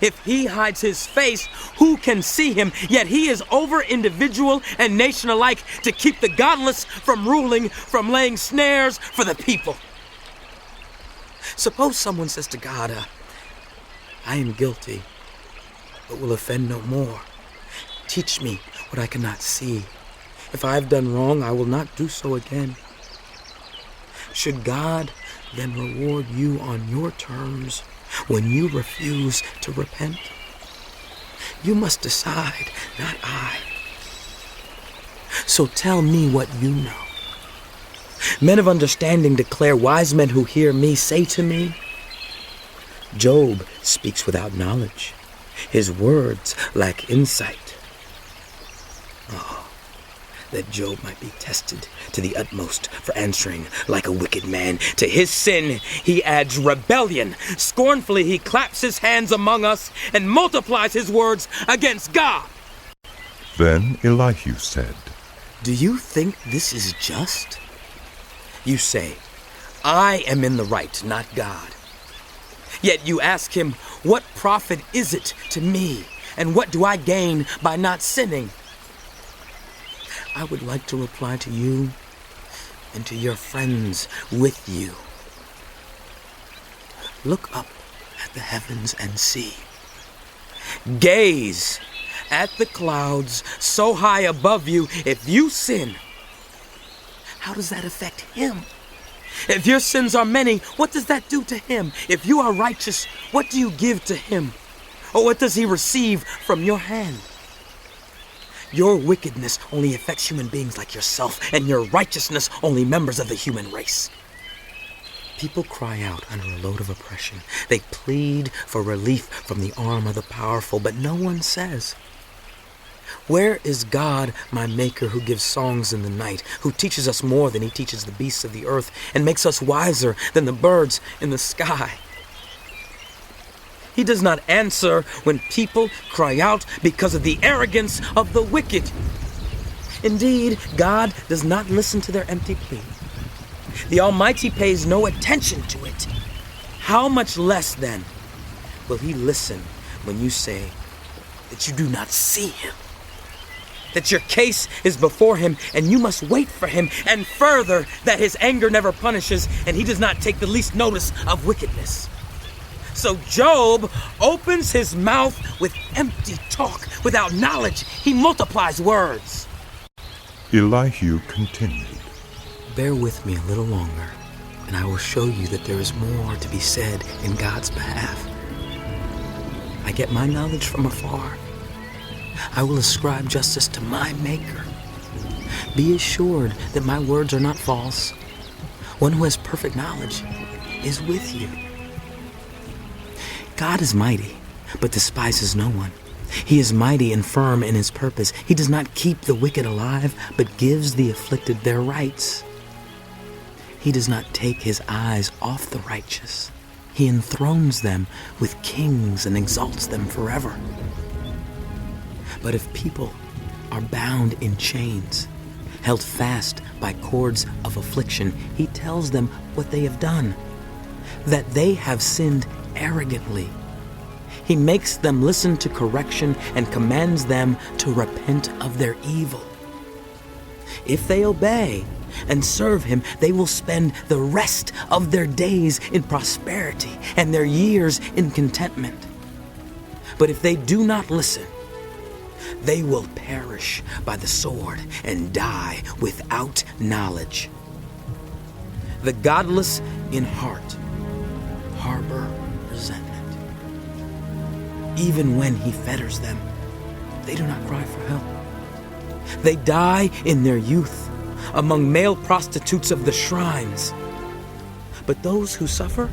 If he hides his face, who can see him? Yet he is over individual and nation alike, to keep the godless from ruling, from laying snares for the people. Suppose someone says to God, I am guilty, but will offend no more. Teach me what I cannot see. If I have done wrong, I will not do so again. Should God then reward you on your terms when you refuse to repent? You must decide, not I. So tell me what you know. Men of understanding declare, wise men who hear me say to me, Job speaks without knowledge. His words lack insight. Oh, that Job might be tested to the utmost for answering like a wicked man. To his sin he adds rebellion. Scornfully he claps his hands among us and multiplies his words against God. Then Elihu said, Do you think this is just? You say, I am in the right, not God. Yet you ask him, what profit is it to me, and what do I gain by not sinning? I would like to reply to you and to your friends with you. Look up at the heavens and see. Gaze at the clouds so high above you. If you sin, how does that affect him? If your sins are many, what does that do to him? If you are righteous, what do you give to him? Or what does he receive from your hand? Your wickedness only affects human beings like yourself, and your righteousness only members of the human race. People cry out under a load of oppression. They plead for relief from the arm of the powerful, but no one says, where is God, my Maker, who gives songs in the night, who teaches us more than he teaches the beasts of the earth, and makes us wiser than the birds in the sky? He does not answer when people cry out because of the arrogance of the wicked. Indeed, God does not listen to their empty plea. The Almighty pays no attention to it. How much less, then, will he listen when you say that you do not see him? That your case is before him and you must wait for him, and further, that his anger never punishes and he does not take the least notice of wickedness. So Job opens his mouth with empty talk. Without knowledge, he multiplies words. Elihu continued, Bear with me a little longer, and I will show you that there is more to be said in God's behalf. I get my knowledge from afar. I will ascribe justice to my Maker. Be assured that my words are not false. One who has perfect knowledge is with you. God is mighty, but despises no one. He is mighty and firm in his purpose. He does not keep the wicked alive, but gives the afflicted their rights. He does not take his eyes off the righteous. He enthrones them with kings and exalts them forever. But if people are bound in chains, held fast by cords of affliction, he tells them what they have done, that they have sinned arrogantly. He makes them listen to correction and commands them to repent of their evil. If they obey and serve him, they will spend the rest of their days in prosperity and their years in contentment. But if they do not listen, they will perish by the sword and die without knowledge. The godless in heart harbor resentment. Even when he fetters them, they do not cry for help. They die in their youth among male prostitutes of the shrines. But those who suffer,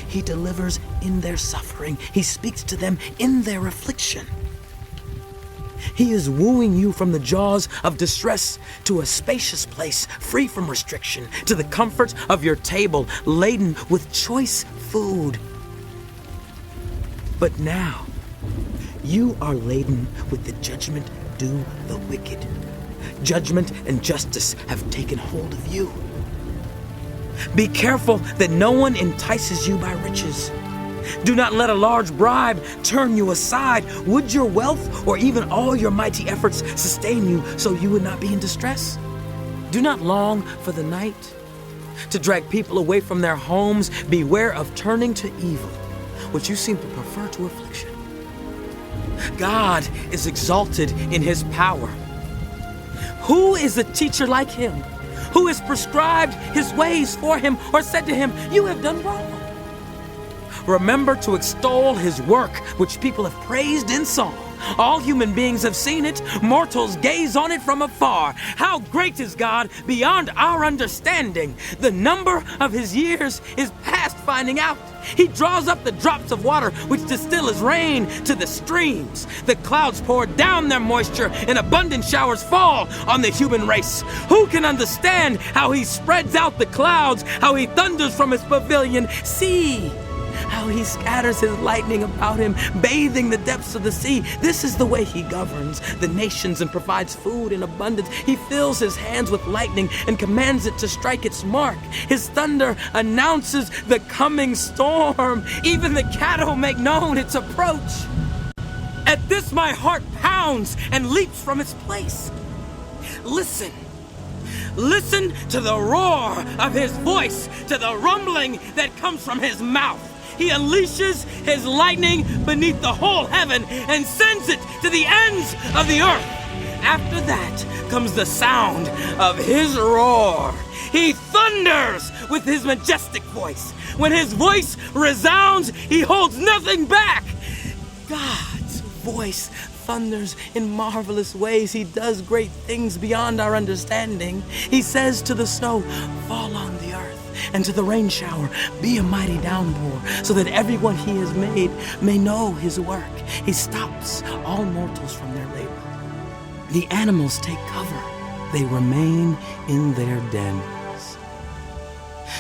he delivers in their suffering. He speaks to them in their affliction. He is wooing you from the jaws of distress to a spacious place, free from restriction, to the comfort of your table, laden with choice food. But now, you are laden with the judgment due the wicked. Judgment and justice have taken hold of you. Be careful that no one entices you by riches. Do not let a large bribe turn you aside. Would your wealth or even all your mighty efforts sustain you so you would not be in distress? Do not long for the night to drag people away from their homes. Beware of turning to evil, which you seem to prefer to affliction. God is exalted in his power. Who is a teacher like him? Who has prescribed his ways for him or said to him, "You have done wrong"? Remember to extol his work, which people have praised in song. All human beings have seen it. Mortals gaze on it from afar. How great is God beyond our understanding. The number of his years is past finding out. He draws up the drops of water which distill as rain to the streams. The clouds pour down their moisture and abundant showers fall on the human race. Who can understand how he spreads out the clouds, how he thunders from his pavilion? See how he scatters his lightning about him, bathing the depths of the sea. This is the way he governs the nations and provides food in abundance. He fills his hands with lightning and commands it to strike its mark. His thunder announces the coming storm. Even the cattle make known its approach. At this my heart pounds and leaps from its place. Listen. Listen to the roar of his voice, to the rumbling that comes from his mouth. He unleashes his lightning beneath the whole heaven and sends it to the ends of the earth. After that comes the sound of his roar. He thunders with his majestic voice. When his voice resounds, he holds nothing back. God's voice thunders in marvelous ways. He does great things beyond our understanding. He says to the snow, "Fall on the earth," and to the rain shower, "Be a mighty downpour," so that everyone he has made may know his work. He stops all mortals from their labor. The animals take cover. They remain in their dens.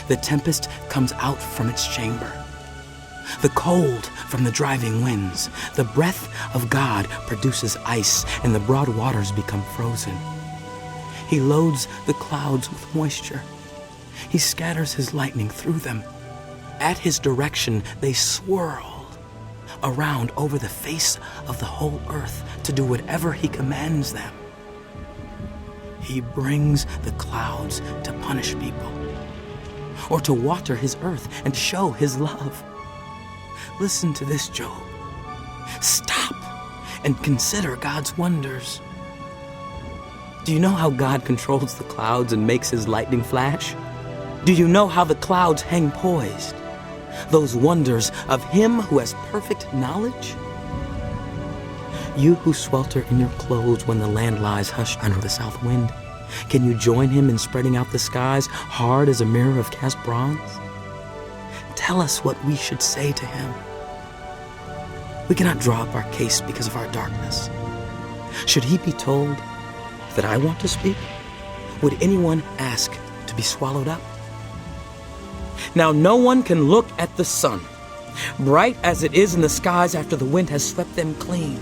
The tempest comes out from its chamber. The cold from the driving winds. The breath of God produces ice, and the broad waters become frozen. He loads the clouds with moisture. He scatters his lightning through them. At his direction, they swirl around over the face of the whole earth to do whatever he commands them. He brings the clouds to punish people, or to water his earth and show his love. Listen to this, Job. Stop and consider God's wonders. Do you know how God controls the clouds and makes his lightning flash? Do you know how the clouds hang poised? Those wonders of him who has perfect knowledge? You who swelter in your clothes when the land lies hushed under the south wind, can you join him in spreading out the skies hard as a mirror of cast bronze? Tell us what we should say to him. We cannot draw up our case because of our darkness. Should he be told that I want to speak? Would anyone ask to be swallowed up? Now no one can look at the sun, bright as it is in the skies after the wind has swept them clean.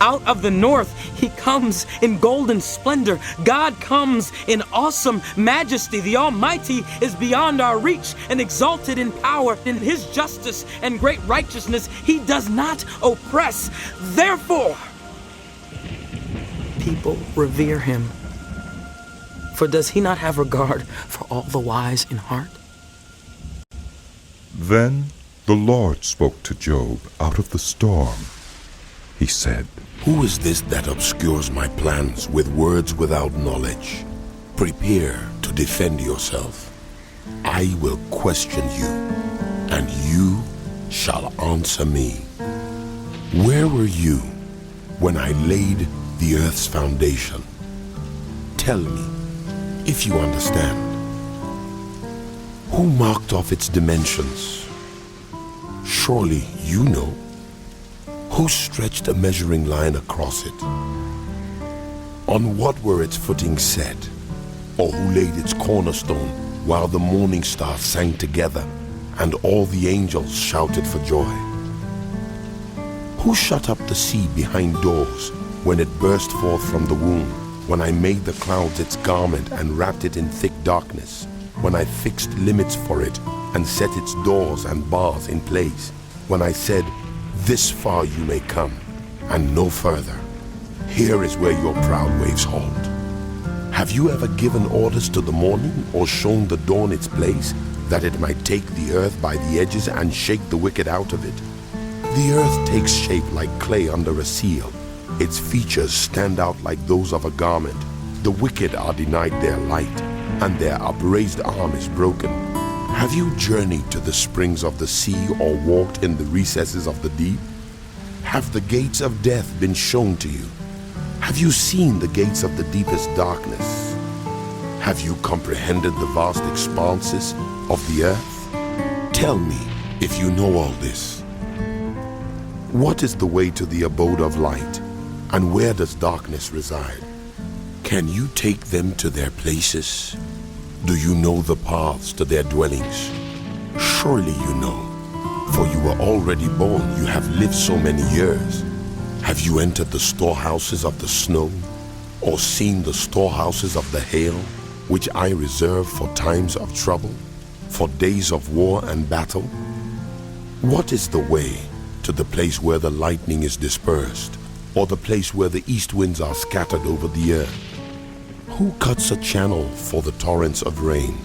Out of the north he comes in golden splendor. God comes in awesome majesty. The Almighty is beyond our reach and exalted in power. In his justice and great righteousness he does not oppress. Therefore, people revere him. For does he not have regard for all the wise in heart? Then the Lord spoke to Job out of the storm. He said, "Who is this that obscures my plans with words without knowledge? Prepare to defend yourself. I will question you, and you shall answer me. Where were you when I laid the earth's foundation? Tell me, if you understand. Who marked off its dimensions? Surely you know. Who stretched a measuring line across it? On what were its footings set? Or who laid its cornerstone while the morning stars sang together and all the angels shouted for joy? Who shut up the sea behind doors when it burst forth from the womb? When I made the clouds its garment and wrapped it in thick darkness? When I fixed limits for it and set its doors and bars in place? When I said, this far you may come, and no further. Here is where your proud waves halt. Have you ever given orders to the morning, or shown the dawn its place, that it might take the earth by the edges and shake the wicked out of it? The earth takes shape like clay under a seal. Its features stand out like those of a garment. The wicked are denied their light, and their upraised arm is broken. Have you journeyed to the springs of the sea or walked in the recesses of the deep? Have the gates of death been shown to you? Have you seen the gates of the deepest darkness? Have you comprehended the vast expanses of the earth? Tell me if you know all this. What is the way to the abode of light, and where does darkness reside? Can you take them to their places? Do you know the paths to their dwellings? Surely you know, for you were already born, you have lived so many years. Have you entered the storehouses of the snow, or seen the storehouses of the hail, which I reserve for times of trouble, for days of war and battle? What is the way to the place where the lightning is dispersed, or the place where the east winds are scattered over the earth? Who cuts a channel for the torrents of rain,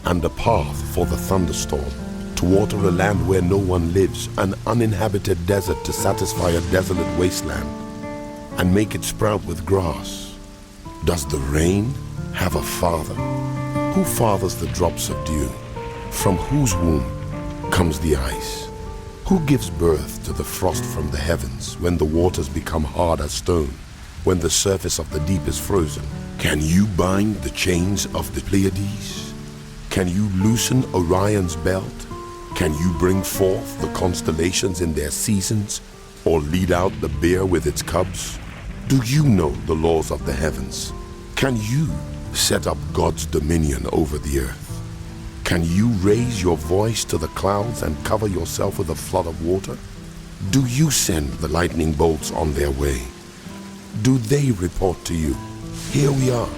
and a path for the thunderstorm, to water a land where no one lives, an uninhabited desert to satisfy a desolate wasteland, and make it sprout with grass? Does the rain have a father? Who fathers the drops of dew? From whose womb comes the ice? Who gives birth to the frost from the heavens, when the waters become hard as stone, when the surface of the deep is frozen? Can you bind the chains of the Pleiades? Can you loosen Orion's belt? Can you bring forth the constellations in their seasons, or lead out the bear with its cubs? Do you know the laws of the heavens? Can you set up God's dominion over the earth? Can you raise your voice to the clouds and cover yourself with a flood of water? Do you send the lightning bolts on their way? Do they report to you, "Here we are"?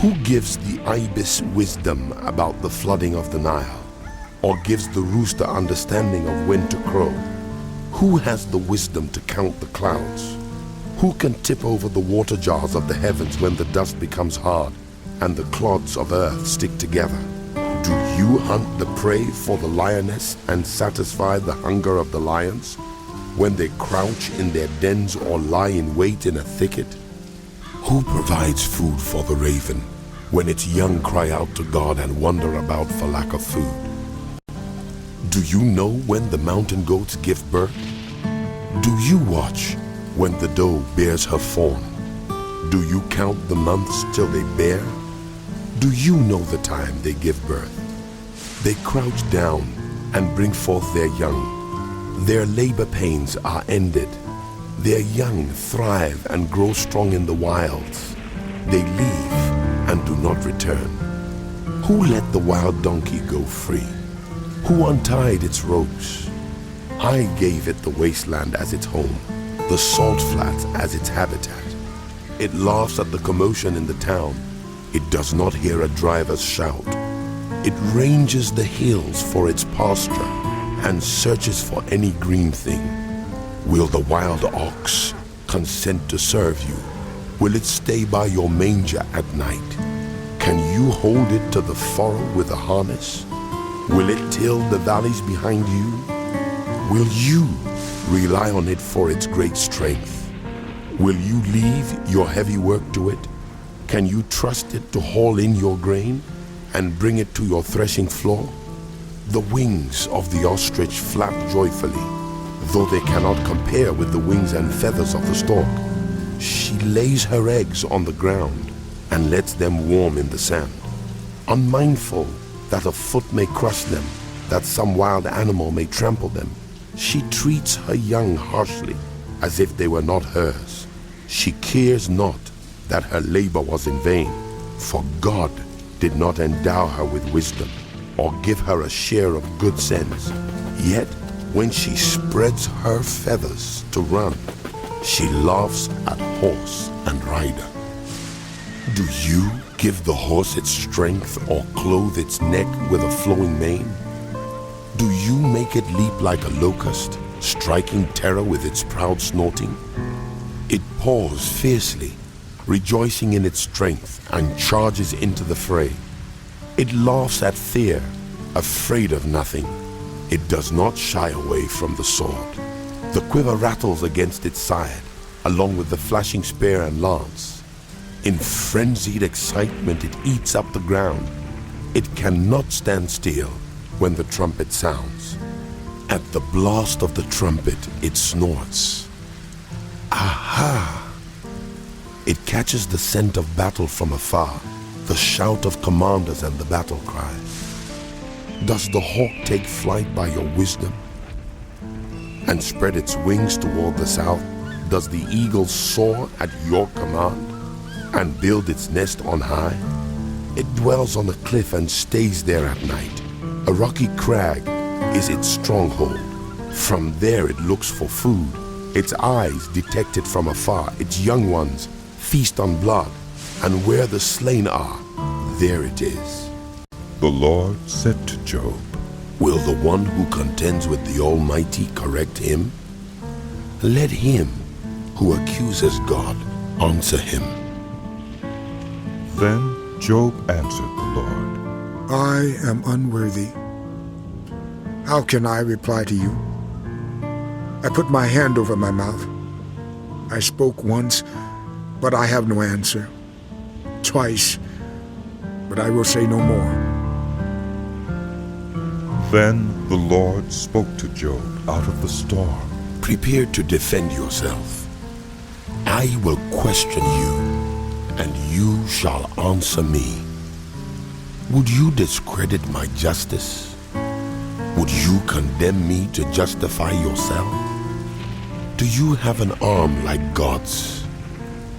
Who gives the ibis wisdom about the flooding of the Nile, or gives the rooster understanding of when to crow? Who has the wisdom to count the clouds? Who can tip over the water jars of the heavens when the dust becomes hard and the clods of earth stick together? Do you hunt the prey for the lioness and satisfy the hunger of the lions when they crouch in their dens or lie in wait in a thicket? Who provides food for the raven when its young cry out to God and wander about for lack of food? Do you know when the mountain goats give birth? Do you watch when the doe bears her fawn? Do you count the months till they bear? Do you know the time they give birth? They crouch down and bring forth their young. Their labor pains are ended. Their young thrive and grow strong in the wilds. They leave and do not return. Who let the wild donkey go free? Who untied its ropes? I gave it the wasteland as its home, the salt flats as its habitat. It laughs at the commotion in the town. It does not hear a driver's shout. It ranges the hills for its pasture and searches for any green thing. Will the wild ox consent to serve you? Will it stay by your manger at night? Can you hold it to the furrow with a harness? Will it till the valleys behind you? Will you rely on it for its great strength? Will you leave your heavy work to it? Can you trust it to haul in your grain and bring it to your threshing floor? The wings of the ostrich flap joyfully, though they cannot compare with the wings and feathers of the stork. She lays her eggs on the ground and lets them warm in the sand, unmindful that a foot may crush them, that some wild animal may trample them. She treats her young harshly, as if they were not hers. She cares not that her labor was in vain, for God did not endow her with wisdom, or give her a share of good sense. Yet, when she spreads her feathers to run, she laughs at horse and rider. Do you give the horse its strength, or clothe its neck with a flowing mane? Do you make it leap like a locust, striking terror with its proud snorting? It paws fiercely, rejoicing in its strength, and charges into the fray. It laughs at fear, afraid of nothing. It does not shy away from the sword. The quiver rattles against its side, along with the flashing spear and lance. In frenzied excitement, it eats up the ground. It cannot stand still when the trumpet sounds. At the blast of the trumpet, it snorts. Aha! It catches the scent of battle from afar, the shout of commanders and the battle cry. Does the hawk take flight by your wisdom and spread its wings toward the south? Does the eagle soar at your command and build its nest on high? It dwells on a cliff and stays there at night. A rocky crag is its stronghold. From there it looks for food. Its eyes detect it from afar. Its young ones feast on blood, and where the slain are, there it is. The Lord said to Job, Will the one who contends with the Almighty correct him? Let him who accuses God answer him. Then Job answered the Lord, I am unworthy. How can I reply to you? I put my hand over my mouth. I spoke once, but I have no answer. Twice, but I will say no more. Then the Lord spoke to Job out of the storm. Prepare to defend yourself. I will question you, and you shall answer me. Would you discredit my justice? Would you condemn me to justify yourself? Do you have an arm like God's?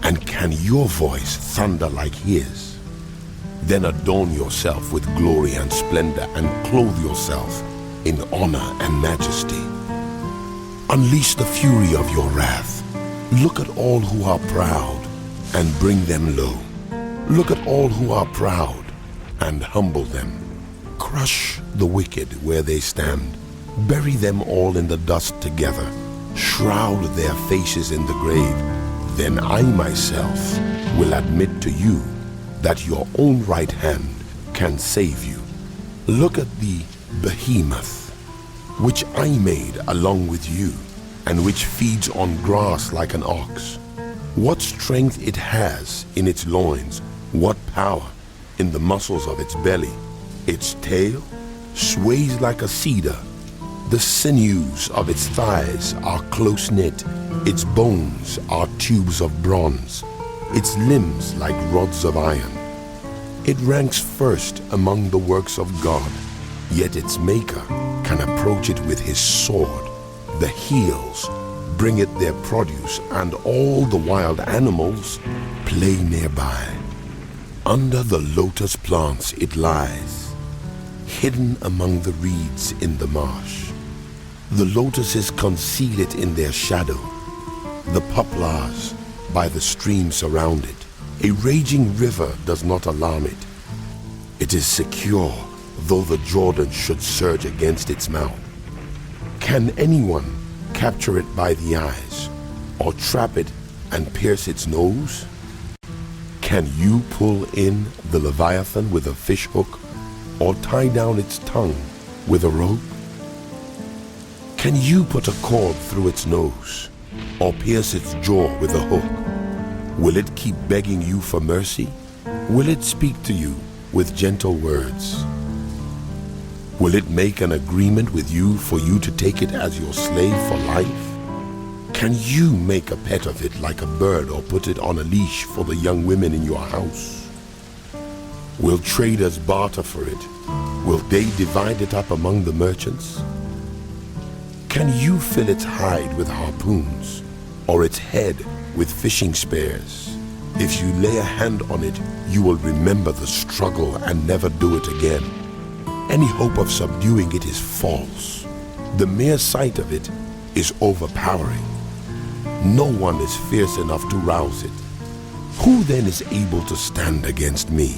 And can your voice thunder like his? Then adorn yourself with glory and splendor, and clothe yourself in honor and majesty. Unleash the fury of your wrath. Look at all who are proud and bring them low. Look at all who are proud and humble them. Crush the wicked where they stand. Bury them all in the dust together. Shroud their faces in the grave. Then I myself will admit to you that your own right hand can save you. Look at the behemoth, which I made along with you, and which feeds on grass like an ox. What strength it has in its loins, what power in the muscles of its belly. Its tail sways like a cedar. The sinews of its thighs are close-knit. Its bones are tubes of bronze. Its limbs like rods of iron. It ranks first among the works of God, yet its maker can approach it with his sword. The hills bring it their produce, and all the wild animals play nearby. Under the lotus plants it lies, hidden among the reeds in the marsh. The lotuses conceal it in their shadow, the poplars by the stream surround it. A raging river does not alarm it. It is secure, though the Jordan should surge against its mouth. Can anyone capture it by the eyes, or trap it and pierce its nose? Can you pull in the Leviathan with a fish hook, or tie down its tongue with a rope? Can you put a cord through its nose, or pierce its jaw with a hook? Will it keep begging you for mercy? Will it speak to you with gentle words? Will it make an agreement with you for you to take it as your slave for life? Can you make a pet of it like a bird, or put it on a leash for the young women in your house? Will traders barter for it? Will they divide it up among the merchants? Can you fill its hide with harpoons, or its head with fishing spears? If you lay a hand on it, you will remember the struggle and never do it again. Any hope of subduing it is false. The mere sight of it is overpowering. No one is fierce enough to rouse it. Who then is able to stand against me?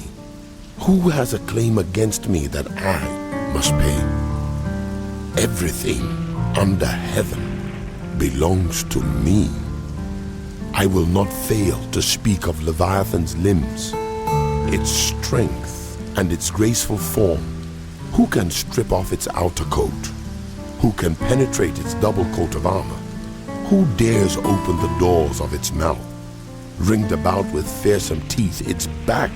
Who has a claim against me that I must pay? Everything under heaven belongs to me. I will not fail to speak of Leviathan's limbs, its strength and its graceful form. Who can strip off its outer coat? Who can penetrate its double coat of armor? Who dares open the doors of its mouth? ringed about with fearsome teeth. Its back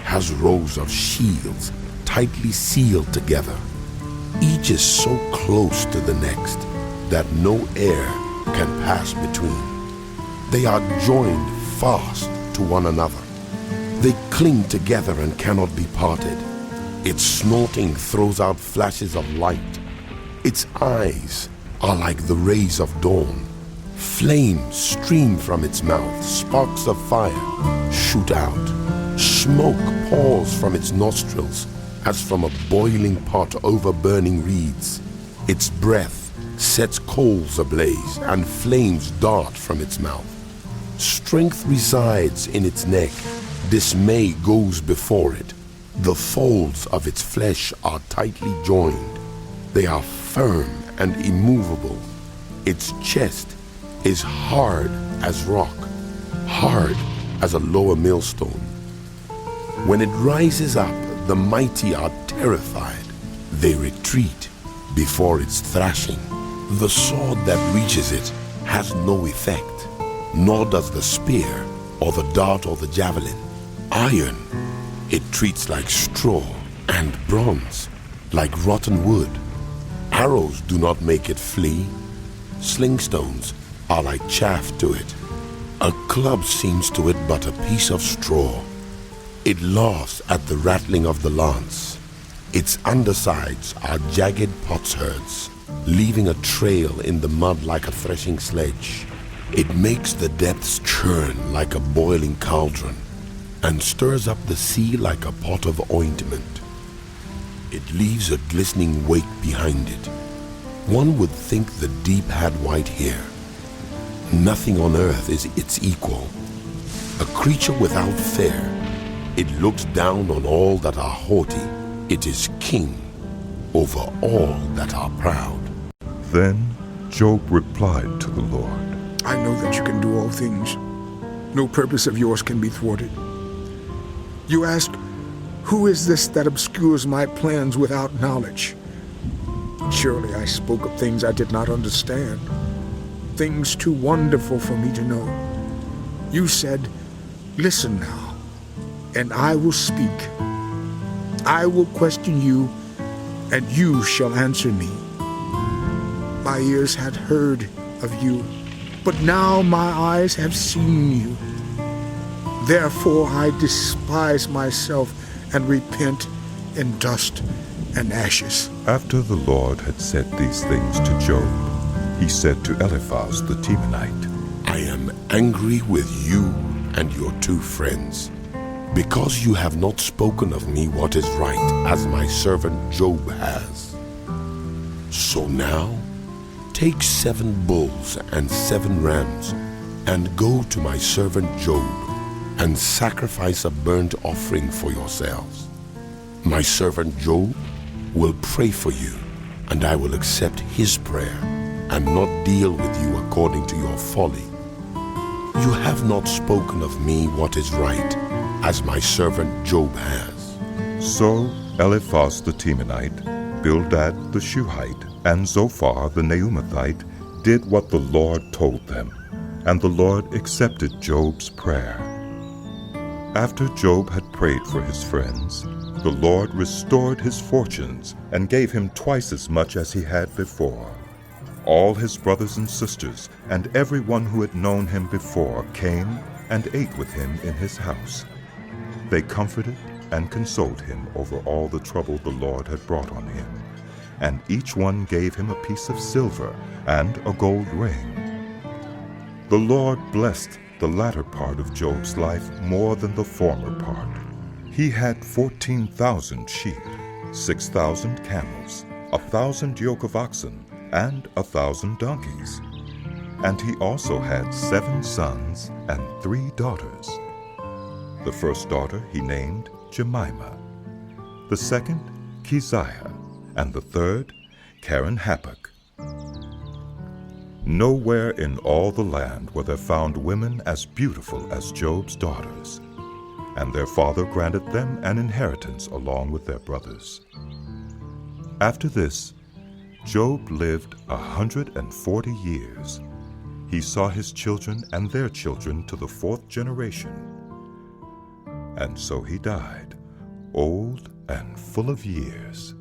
has rows of shields, tightly sealed together. Each is so close to the next that no air can pass between. They are joined fast to one another. They cling together and cannot be parted. Its snorting throws out flashes of light. Its eyes are like the rays of dawn. Flames stream from its mouth. Sparks of fire shoot out. Smoke pours from its nostrils as from a boiling pot over burning reeds. Its breath sets coals ablaze and flames dart from its mouth. Strength resides in its neck. Dismay goes before it. The folds of its flesh are tightly joined. They are firm and immovable. Its chest is hard as rock, hard as a lower millstone. When it rises up, the mighty are terrified. They retreat before its thrashing. The sword that reaches it has no effect, nor does the spear or the dart or the javelin. Iron it treats like straw, and bronze like rotten wood. Arrows do not make it flee. Slingstones are like chaff to it. A club seems to it but a piece of straw. It laughs at the rattling of the lance. Its undersides are jagged potsherds, leaving a trail in the mud like a threshing sledge. It makes the depths churn like a boiling cauldron, and stirs up the sea like a pot of ointment. It leaves a glistening wake behind it. One would think the deep had white hair. Nothing on earth is its equal. A creature without fear. It looks down on all that are haughty. It is king over all that are proud. Then Job replied to the Lord, I know that you can do all things. No purpose of yours can be thwarted. You ask, who is this that obscures my plans without knowledge? Surely I spoke of things I did not understand, things too wonderful for me to know. You said, listen now, and I will speak. I will question you, and you shall answer me. My ears had heard of you, but now my eyes have seen you. Therefore I despise myself and repent in dust and ashes. After the Lord had said these things to Job, he said to Eliphaz the Temanite, I am angry with you and your two friends, because you have not spoken of me what is right, as my servant Job has. So now, take 7 bulls and 7 rams, and go to my servant Job, and sacrifice a burnt offering for yourselves. My servant Job will pray for you, and I will accept his prayer, and not deal with you according to your folly. You have not spoken of me what is right, as my servant Job has. So Eliphaz the Temanite, Bildad the Shuhite, and Zophar the Naamathite did what the Lord told them, and the Lord accepted Job's prayer. After Job had prayed for his friends, the Lord restored his fortunes and gave him twice as much as he had before. All his brothers and sisters and everyone who had known him before came and ate with him in his house. They comforted and consoled him over all the trouble the Lord had brought on him, and each one gave him a piece of silver and a gold ring. The Lord blessed the latter part of Job's life more than the former part. He had 14,000 sheep, 6,000 camels, 1,000 yoke of oxen, and 1,000 donkeys. And he also had 7 sons and 3 daughters. The first daughter he named Jemimah, the second Keziah, and the third Karen-Happuch. Nowhere in all the land were there found women as beautiful as Job's daughters, and their father granted them an inheritance along with their brothers. After this, Job lived 140 years. he saw his children and their children to the 4th generation. And so he died, old and full of years.